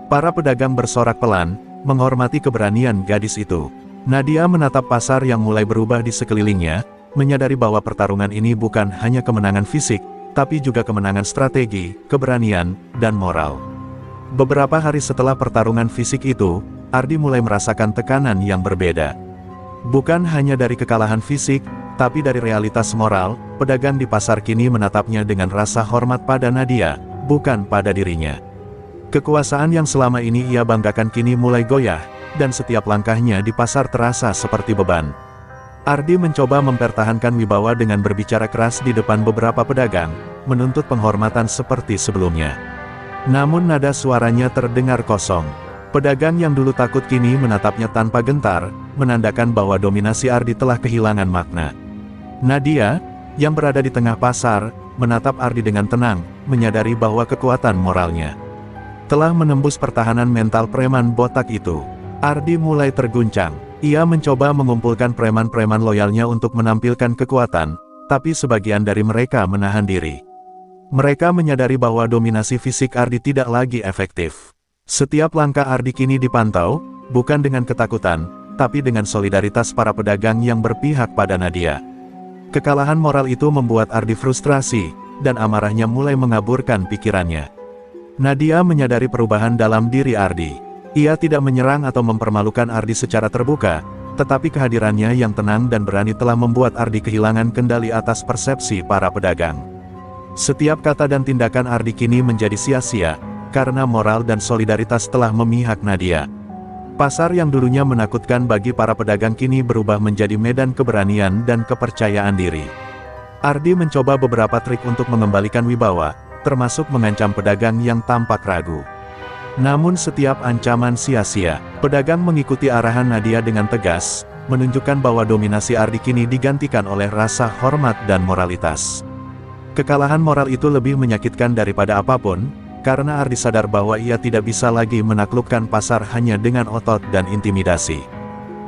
Para pedagang bersorak pelan, menghormati keberanian gadis itu. Nadia menatap pasar yang mulai berubah di sekelilingnya, menyadari bahwa pertarungan ini bukan hanya kemenangan fisik, tapi juga kemenangan strategi, keberanian, dan moral. Beberapa hari setelah pertarungan fisik itu, Ardi mulai merasakan tekanan yang berbeda. Bukan hanya dari kekalahan fisik, tapi dari realitas moral, pedagang di pasar kini menatapnya dengan rasa hormat pada Nadia, bukan pada dirinya. Kekuasaan yang selama ini ia banggakan kini mulai goyah, dan setiap langkahnya di pasar terasa seperti beban. Ardi mencoba mempertahankan wibawa dengan berbicara keras di depan beberapa pedagang, menuntut penghormatan seperti sebelumnya. Namun nada suaranya terdengar kosong. Pedagang yang dulu takut kini menatapnya tanpa gentar, menandakan bahwa dominasi Ardi telah kehilangan makna. Nadia, yang berada di tengah pasar, menatap Ardi dengan tenang, menyadari bahwa kekuatan moralnya telah menembus pertahanan mental preman botak itu. Ardi mulai terguncang. Ia mencoba mengumpulkan preman-preman loyalnya untuk menampilkan kekuatan, tapi sebagian dari mereka menahan diri. Mereka menyadari bahwa dominasi fisik Ardi tidak lagi efektif. Setiap langkah Ardi kini dipantau, bukan dengan ketakutan, tapi dengan solidaritas para pedagang yang berpihak pada Nadia. Kekalahan moral itu membuat Ardi frustrasi, dan amarahnya mulai mengaburkan pikirannya. Nadia menyadari perubahan dalam diri Ardi. Ia tidak menyerang atau mempermalukan Ardi secara terbuka, tetapi kehadirannya yang tenang dan berani telah membuat Ardi kehilangan kendali atas persepsi para pedagang. Setiap kata dan tindakan Ardi kini menjadi sia-sia, karena moral dan solidaritas telah memihak Nadia. Pasar yang dulunya menakutkan bagi para pedagang kini berubah menjadi medan keberanian dan kepercayaan diri. Ardi mencoba beberapa trik untuk mengembalikan wibawa, termasuk mengancam pedagang yang tampak ragu. Namun setiap ancaman sia-sia, pedagang mengikuti arahan Nadia dengan tegas, menunjukkan bahwa dominasi Ardi kini digantikan oleh rasa hormat dan moralitas. Kekalahan moral itu lebih menyakitkan daripada apapun, karena Ardi sadar bahwa ia tidak bisa lagi menaklukkan pasar hanya dengan otot dan intimidasi.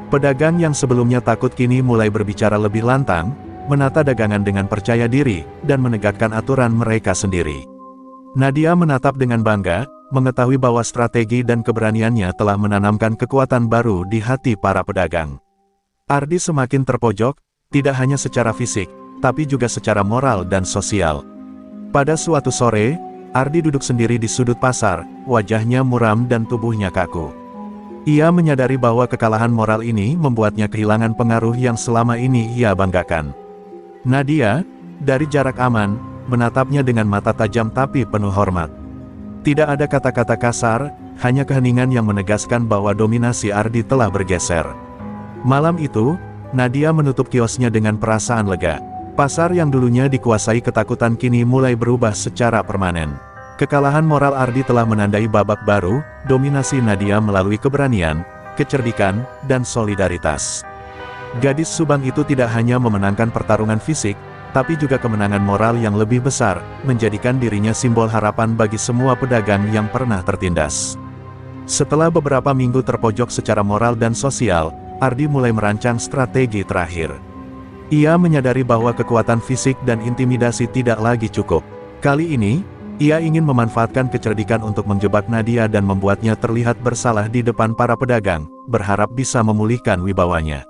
Pedagang yang sebelumnya takut kini mulai berbicara lebih lantang, menata dagangan dengan percaya diri, dan menegakkan aturan mereka sendiri. Nadia menatap dengan bangga, mengetahui bahwa strategi dan keberaniannya telah menanamkan kekuatan baru di hati para pedagang. Ardi semakin terpojok, tidak hanya secara fisik, tapi juga secara moral dan sosial. Pada suatu sore, Ardi duduk sendiri di sudut pasar, wajahnya muram dan tubuhnya kaku. Ia menyadari bahwa kekalahan moral ini membuatnya kehilangan pengaruh yang selama ini ia banggakan. Nadia, dari jarak aman, menatapnya dengan mata tajam tapi penuh hormat. Tidak ada kata-kata kasar, hanya keheningan yang menegaskan bahwa dominasi Ardi telah bergeser. Malam itu, Nadia menutup kiosnya dengan perasaan lega. Pasar yang dulunya dikuasai ketakutan kini mulai berubah secara permanen. Kekalahan moral Ardi telah menandai babak baru, dominasi Nadia melalui keberanian, kecerdikan, dan solidaritas. Gadis Subang itu tidak hanya memenangkan pertarungan fisik, tapi juga kemenangan moral yang lebih besar, menjadikan dirinya simbol harapan bagi semua pedagang yang pernah tertindas. Setelah beberapa minggu terpojok secara moral dan sosial, Ardi mulai merancang strategi terakhir. Ia menyadari bahwa kekuatan fisik dan intimidasi tidak lagi cukup. Kali ini, ia ingin memanfaatkan kecerdikan untuk menjebak Nadia dan membuatnya terlihat bersalah di depan para pedagang, berharap bisa memulihkan wibawanya.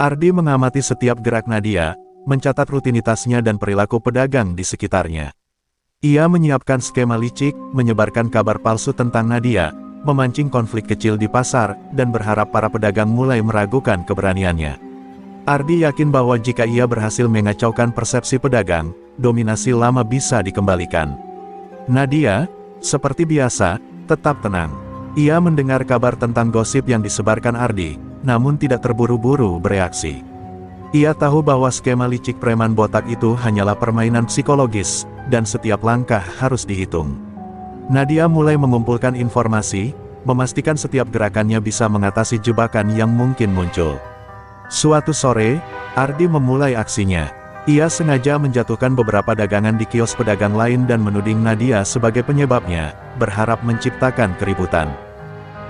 Ardi mengamati setiap gerak Nadia, mencatat rutinitasnya dan perilaku pedagang di sekitarnya. Ia menyiapkan skema licik, menyebarkan kabar palsu tentang Nadia, memancing konflik kecil di pasar, dan berharap para pedagang mulai meragukan keberaniannya. Ardi yakin bahwa jika ia berhasil mengacaukan persepsi pedagang, dominasi lama bisa dikembalikan. Nadia, seperti biasa, tetap tenang. Ia mendengar kabar tentang gosip yang disebarkan Ardi, namun tidak terburu-buru bereaksi. Ia tahu bahwa skema licik preman botak itu hanyalah permainan psikologis, dan setiap langkah harus dihitung. Nadia mulai mengumpulkan informasi, memastikan setiap gerakannya bisa mengatasi jebakan yang mungkin muncul. Suatu sore, Ardi memulai aksinya. Ia sengaja menjatuhkan beberapa dagangan di kios pedagang lain dan menuding Nadia sebagai penyebabnya, berharap menciptakan keributan.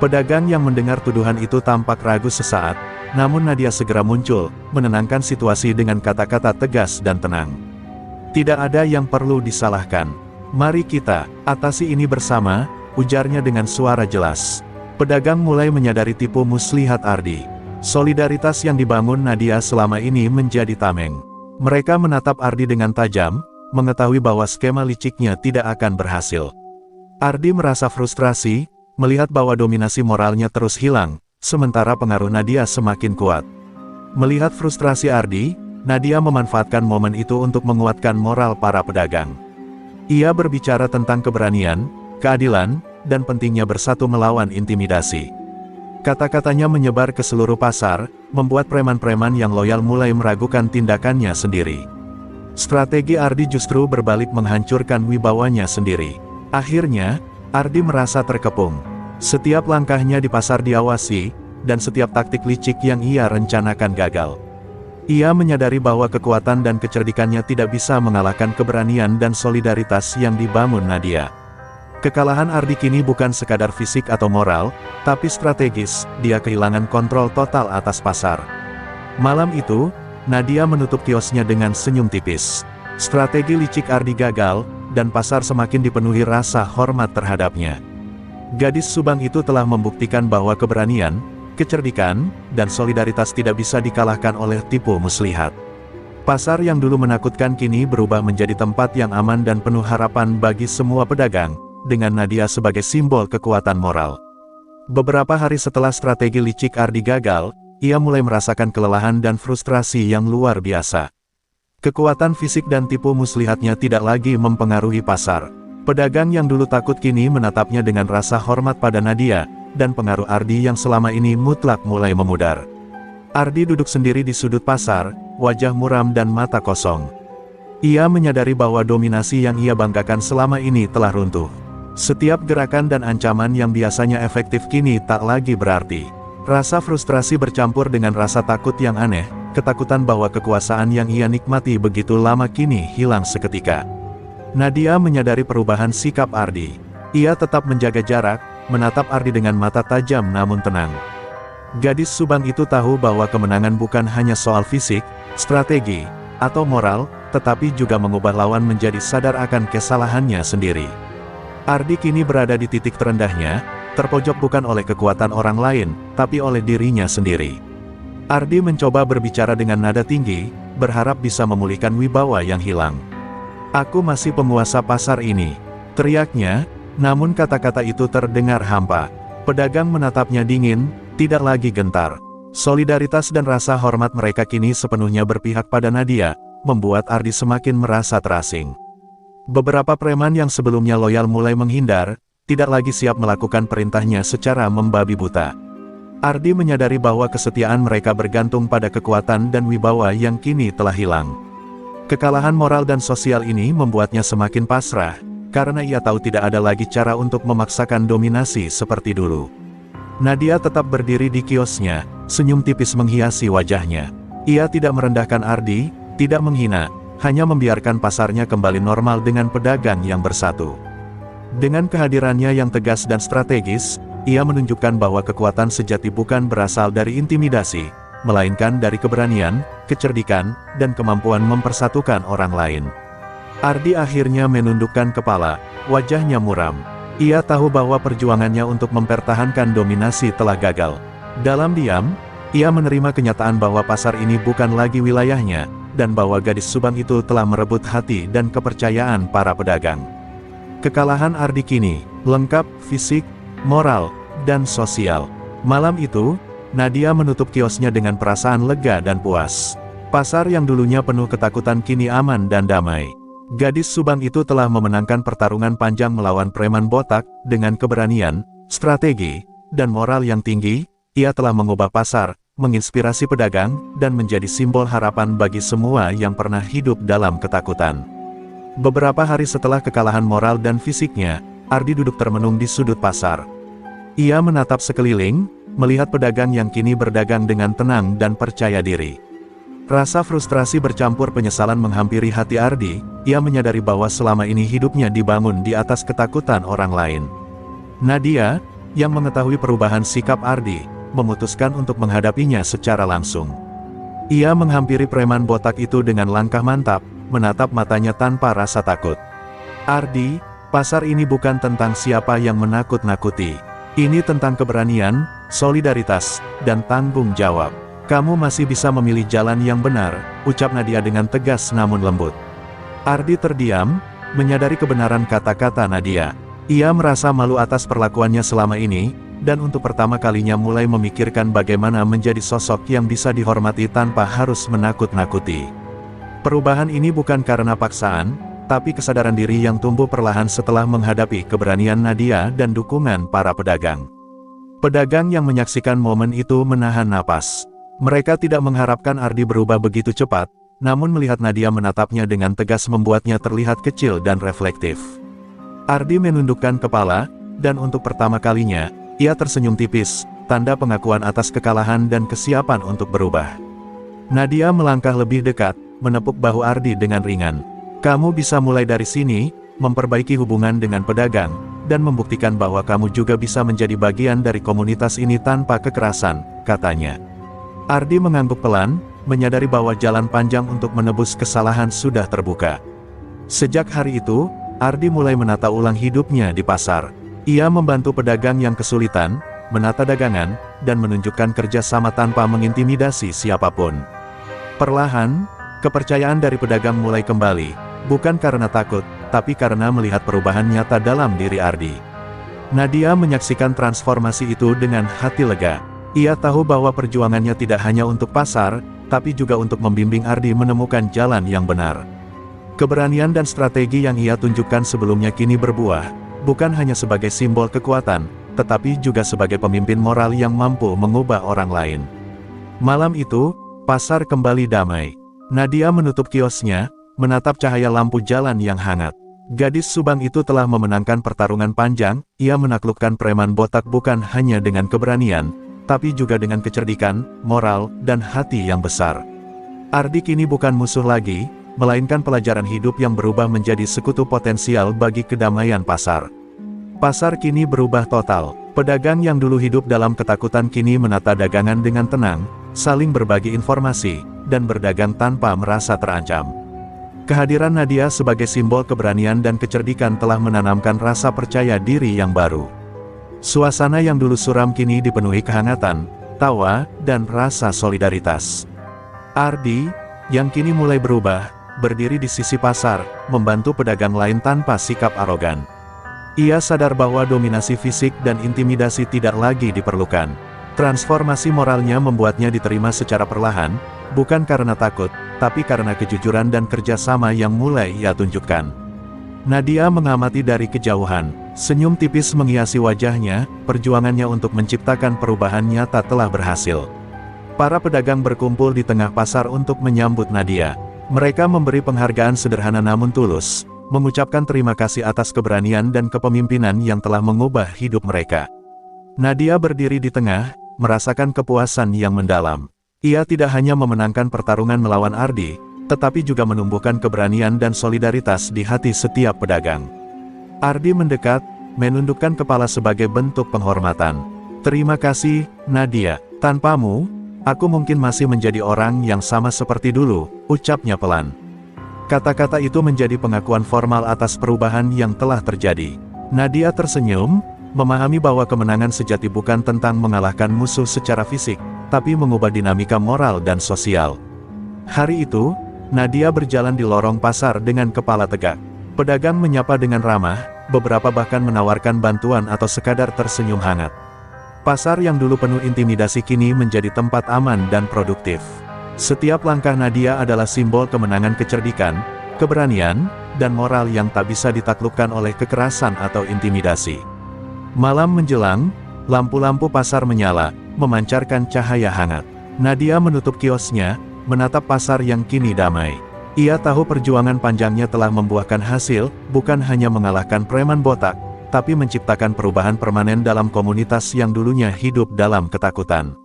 Pedagang yang mendengar tuduhan itu tampak ragu sesaat, namun Nadia segera muncul, menenangkan situasi dengan kata-kata tegas dan tenang. Tidak ada yang perlu disalahkan. Mari kita atasi ini bersama, ujarnya dengan suara jelas. Pedagang mulai menyadari tipu muslihat Ardi. Solidaritas yang dibangun Nadia selama ini menjadi tameng. Mereka menatap Ardi dengan tajam, mengetahui bahwa skema liciknya tidak akan berhasil. Ardi merasa frustrasi, melihat bahwa dominasi moralnya terus hilang, sementara pengaruh Nadia semakin kuat. Melihat frustrasi Ardi, Nadia memanfaatkan momen itu untuk menguatkan moral para pedagang. Ia berbicara tentang keberanian, keadilan, dan pentingnya bersatu melawan intimidasi. Kata-katanya menyebar ke seluruh pasar, membuat preman-preman yang loyal mulai meragukan tindakannya sendiri. Strategi Ardi justru berbalik menghancurkan wibawanya sendiri. Akhirnya, Ardi merasa terkepung. Setiap langkahnya di pasar diawasi, dan setiap taktik licik yang ia rencanakan gagal. Ia menyadari bahwa kekuatan dan kecerdikannya tidak bisa mengalahkan keberanian dan solidaritas yang dibangun Nadia. Kekalahan Ardi kini bukan sekadar fisik atau moral, tapi strategis. Dia kehilangan kontrol total atas pasar. Malam itu, Nadia menutup kiosnya dengan senyum tipis. Strategi licik Ardi gagal, dan pasar semakin dipenuhi rasa hormat terhadapnya. Gadis Subang itu telah membuktikan bahwa keberanian, kecerdikan, dan solidaritas tidak bisa dikalahkan oleh tipu muslihat. Pasar yang dulu menakutkan kini berubah menjadi tempat yang aman dan penuh harapan bagi semua pedagang, dengan Nadia sebagai simbol kekuatan moral. Beberapa hari setelah strategi licik Ardi gagal, ia mulai merasakan kelelahan dan frustrasi yang luar biasa. Kekuatan fisik dan tipu muslihatnya tidak lagi mempengaruhi pasar. Pedagang yang dulu takut kini menatapnya dengan rasa hormat pada Nadia, dan pengaruh Ardi yang selama ini mutlak mulai memudar. Ardi duduk sendiri di sudut pasar, wajah muram dan mata kosong. Ia menyadari bahwa dominasi yang ia banggakan selama ini telah runtuh. Setiap gerakan dan ancaman yang biasanya efektif kini tak lagi berarti. Rasa frustrasi bercampur dengan rasa takut yang aneh, ketakutan bahwa kekuasaan yang ia nikmati begitu lama kini hilang seketika. Nadia menyadari perubahan sikap Ardi. Ia tetap menjaga jarak, menatap Ardi dengan mata tajam namun tenang. Gadis Subang itu tahu bahwa kemenangan bukan hanya soal fisik, strategi, atau moral, tetapi juga mengubah lawan menjadi sadar akan kesalahannya sendiri. Ardi kini berada di titik terendahnya, terpojok bukan oleh kekuatan orang lain, tapi oleh dirinya sendiri. Ardi mencoba berbicara dengan nada tinggi, berharap bisa memulihkan wibawa yang hilang. "Aku masih penguasa pasar ini," teriaknya, namun kata-kata itu terdengar hampa. Pedagang menatapnya dingin, tidak lagi gentar. Solidaritas dan rasa hormat mereka kini sepenuhnya berpihak pada Nadia, membuat Ardi semakin merasa terasing. Beberapa preman yang sebelumnya loyal mulai menghindar, tidak lagi siap melakukan perintahnya secara membabi buta. Ardi menyadari bahwa kesetiaan mereka bergantung pada kekuatan dan wibawa yang kini telah hilang. Kekalahan moral dan sosial ini membuatnya semakin pasrah, karena ia tahu tidak ada lagi cara untuk memaksakan dominasi seperti dulu. Nadia tetap berdiri di kiosnya, senyum tipis menghiasi wajahnya. Ia tidak merendahkan Ardi, tidak menghina, hanya membiarkan pasarnya kembali normal dengan pedagang yang bersatu. Dengan kehadirannya yang tegas dan strategis, ia menunjukkan bahwa kekuatan sejati bukan berasal dari intimidasi, melainkan dari keberanian, kecerdikan, dan kemampuan mempersatukan orang lain. Ardi akhirnya menundukkan kepala, wajahnya muram. Ia tahu bahwa perjuangannya untuk mempertahankan dominasi telah gagal. Dalam diam, ia menerima kenyataan bahwa pasar ini bukan lagi wilayahnya, dan bahwa gadis Subang itu telah merebut hati dan kepercayaan para pedagang. Kekalahan Ardi kini lengkap fisik, moral, dan sosial. Malam itu, Nadia menutup kiosnya dengan perasaan lega dan puas. Pasar yang dulunya penuh ketakutan kini aman dan damai. Gadis Subang itu telah memenangkan pertarungan panjang melawan preman botak, dengan keberanian, strategi, dan moral yang tinggi. Ia telah mengubah pasar, menginspirasi pedagang, dan menjadi simbol harapan bagi semua yang pernah hidup dalam ketakutan. Beberapa hari setelah kekalahan moral dan fisiknya, Ardi duduk termenung di sudut pasar. Ia menatap sekeliling, melihat pedagang yang kini berdagang dengan tenang dan percaya diri. Rasa frustrasi bercampur penyesalan menghampiri hati Ardi. Ia menyadari bahwa selama ini hidupnya dibangun di atas ketakutan orang lain. Nadia, yang mengetahui perubahan sikap Ardi, memutuskan untuk menghadapinya secara langsung. Ia menghampiri preman botak itu dengan langkah mantap, menatap matanya tanpa rasa takut. "Ardi, pasar ini bukan tentang siapa yang menakut-nakuti. Ini tentang keberanian, solidaritas, dan tanggung jawab. Kamu masih bisa memilih jalan yang benar," ucap Nadia dengan tegas namun lembut. Ardi terdiam, menyadari kebenaran kata-kata Nadia. Ia merasa malu atas perlakuannya selama ini, dan untuk pertama kalinya mulai memikirkan bagaimana menjadi sosok yang bisa dihormati tanpa harus menakut-nakuti. Perubahan ini bukan karena paksaan, tapi kesadaran diri yang tumbuh perlahan setelah menghadapi keberanian Nadia dan dukungan para pedagang. Pedagang yang menyaksikan momen itu menahan napas. Mereka tidak mengharapkan Ardi berubah begitu cepat, namun melihat Nadia menatapnya dengan tegas membuatnya terlihat kecil dan reflektif. Ardi menundukkan kepala, dan untuk pertama kalinya, ia tersenyum tipis, tanda pengakuan atas kekalahan dan kesiapan untuk berubah. Nadia melangkah lebih dekat, menepuk bahu Ardi dengan ringan. "Kamu bisa mulai dari sini, memperbaiki hubungan dengan pedagang, dan membuktikan bahwa kamu juga bisa menjadi bagian dari komunitas ini tanpa kekerasan," katanya. Ardi mengangguk pelan, menyadari bahwa jalan panjang untuk menebus kesalahan sudah terbuka. Sejak hari itu, Ardi mulai menata ulang hidupnya di pasar. Ia membantu pedagang yang kesulitan, menata dagangan, dan menunjukkan kerjasama tanpa mengintimidasi siapapun. Perlahan, kepercayaan dari pedagang mulai kembali, bukan karena takut, tapi karena melihat perubahan nyata dalam diri Ardi. Nadia menyaksikan transformasi itu dengan hati lega. Ia tahu bahwa perjuangannya tidak hanya untuk pasar, tapi juga untuk membimbing Ardi menemukan jalan yang benar. Keberanian dan strategi yang ia tunjukkan sebelumnya kini berbuah, bukan hanya sebagai simbol kekuatan, tetapi juga sebagai pemimpin moral yang mampu mengubah orang lain. Malam itu, pasar kembali damai. Nadia menutup kiosnya, menatap cahaya lampu jalan yang hangat. Gadis Subang itu telah memenangkan pertarungan panjang, ia menaklukkan preman botak bukan hanya dengan keberanian, tapi juga dengan kecerdikan, moral, dan hati yang besar. Ardi kini bukan musuh lagi, melainkan pelajaran hidup yang berubah menjadi sekutu potensial bagi kedamaian pasar. Pasar kini berubah total. Pedagang yang dulu hidup dalam ketakutan kini menata dagangan dengan tenang, saling berbagi informasi, dan berdagang tanpa merasa terancam. Kehadiran Nadia sebagai simbol keberanian dan kecerdikan telah menanamkan rasa percaya diri yang baru. Suasana yang dulu suram kini dipenuhi kehangatan, tawa, dan rasa solidaritas. Ardi, yang kini mulai berubah, berdiri di sisi pasar, membantu pedagang lain tanpa sikap arogan. Ia sadar bahwa dominasi fisik dan intimidasi tidak lagi diperlukan. Transformasi moralnya membuatnya diterima secara perlahan, bukan karena takut, tapi karena kejujuran dan kerjasama yang mulai ia tunjukkan. Nadia mengamati dari kejauhan, senyum tipis menghiasi wajahnya, perjuangannya untuk menciptakan perubahan nyata telah berhasil. Para pedagang berkumpul di tengah pasar untuk menyambut Nadia. Mereka memberi penghargaan sederhana namun tulus, mengucapkan terima kasih atas keberanian dan kepemimpinan yang telah mengubah hidup mereka. Nadia berdiri di tengah, merasakan kepuasan yang mendalam. Ia tidak hanya memenangkan pertarungan melawan Ardi, tetapi juga menumbuhkan keberanian dan solidaritas di hati setiap pedagang. Ardi mendekat, menundukkan kepala sebagai bentuk penghormatan. "Terima kasih, Nadia. Tanpamu, aku mungkin masih menjadi orang yang sama seperti dulu," ucapnya pelan. Kata-kata itu menjadi pengakuan formal atas perubahan yang telah terjadi. Nadia tersenyum, memahami bahwa kemenangan sejati bukan tentang mengalahkan musuh secara fisik, tapi mengubah dinamika moral dan sosial. Hari itu, Nadia berjalan di lorong pasar dengan kepala tegak. Pedagang menyapa dengan ramah, beberapa bahkan menawarkan bantuan atau sekadar tersenyum hangat. Pasar yang dulu penuh intimidasi kini menjadi tempat aman dan produktif. Setiap langkah Nadia adalah simbol kemenangan kecerdikan, keberanian, dan moral yang tak bisa ditaklukkan oleh kekerasan atau intimidasi. Malam menjelang, lampu-lampu pasar menyala, memancarkan cahaya hangat. Nadia menutup kiosnya, menatap pasar yang kini damai. Ia tahu perjuangan panjangnya telah membuahkan hasil, bukan hanya mengalahkan preman botak, tapi menciptakan perubahan permanen dalam komunitas yang dulunya hidup dalam ketakutan.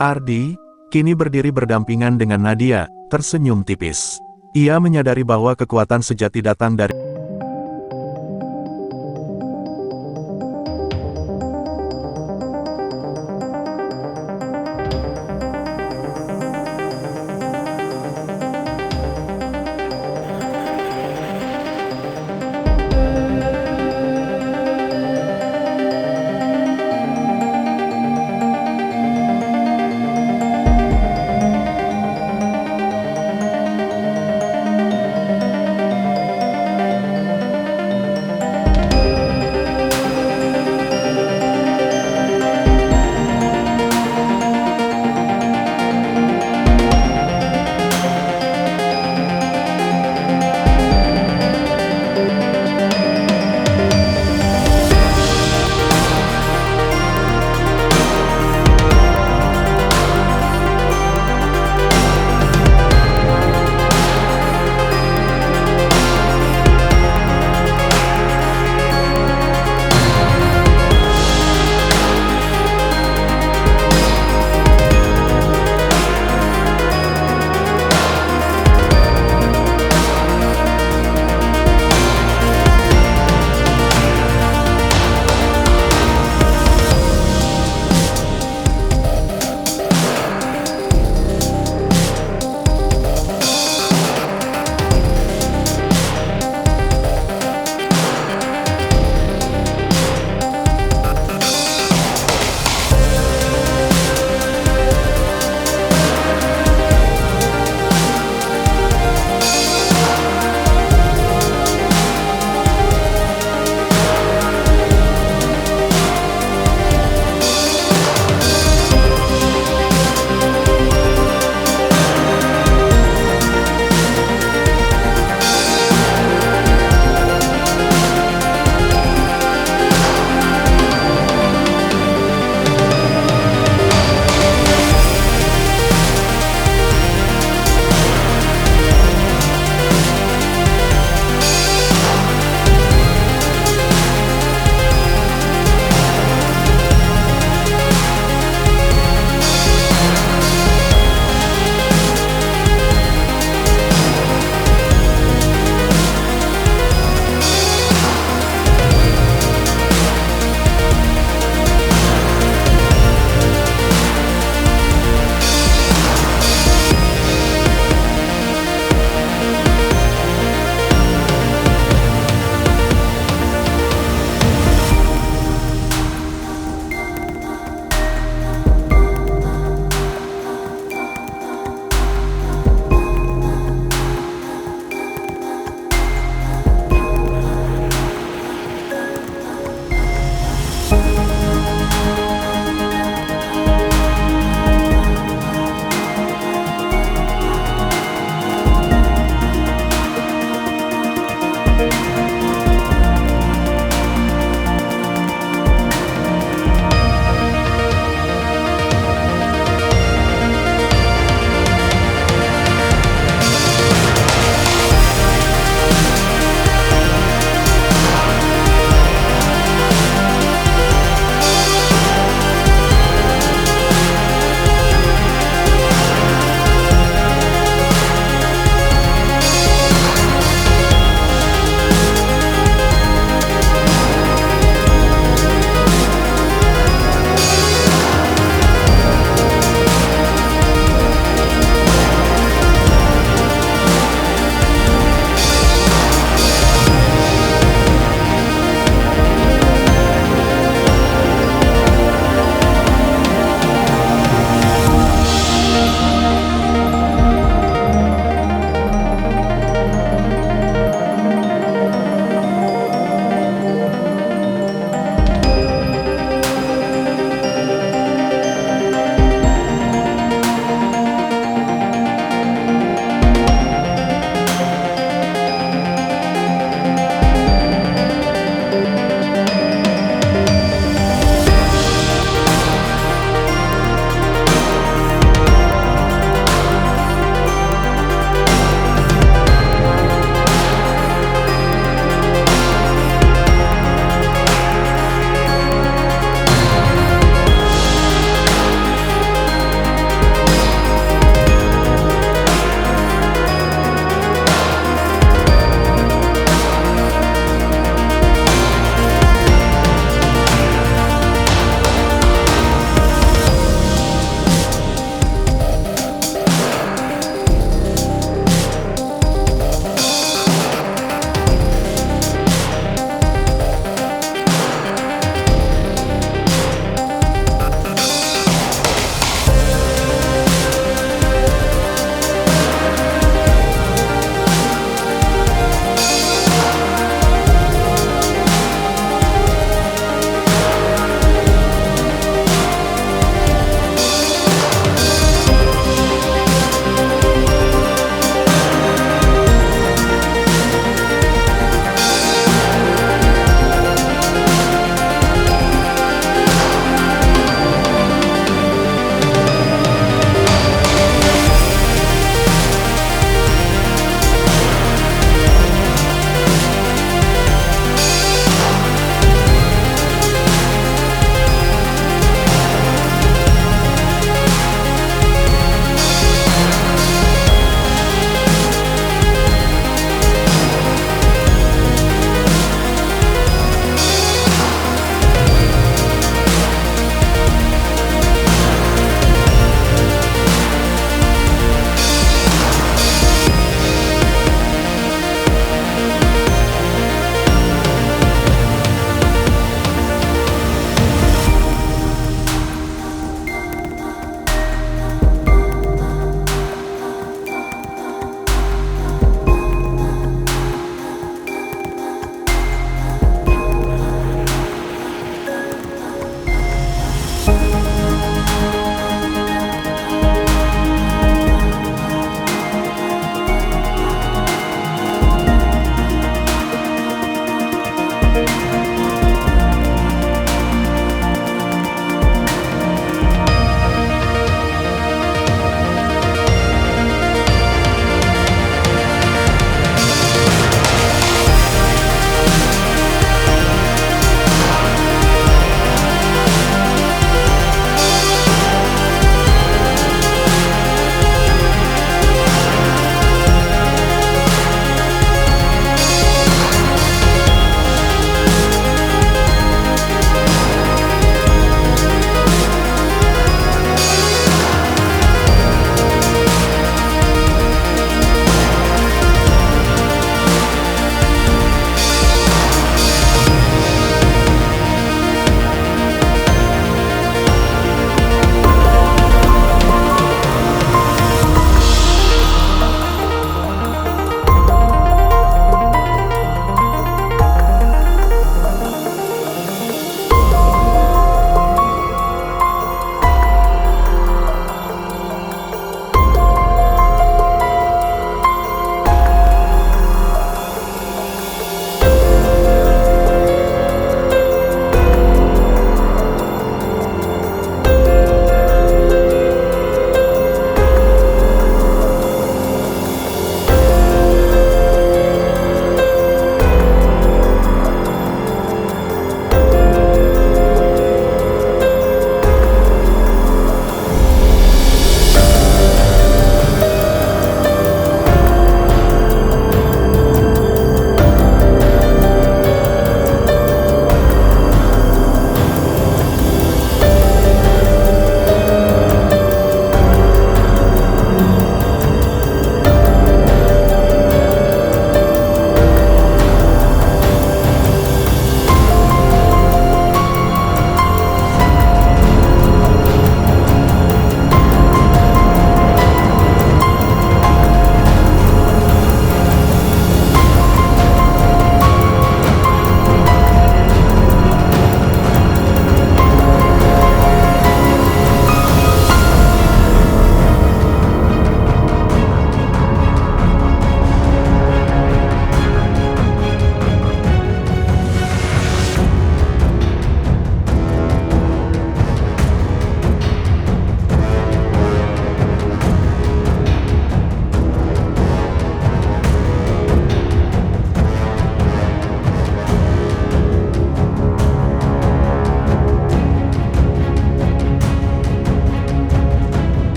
Ardi, kini berdiri berdampingan dengan Nadia, tersenyum tipis. Ia menyadari bahwa kekuatan sejati datang dari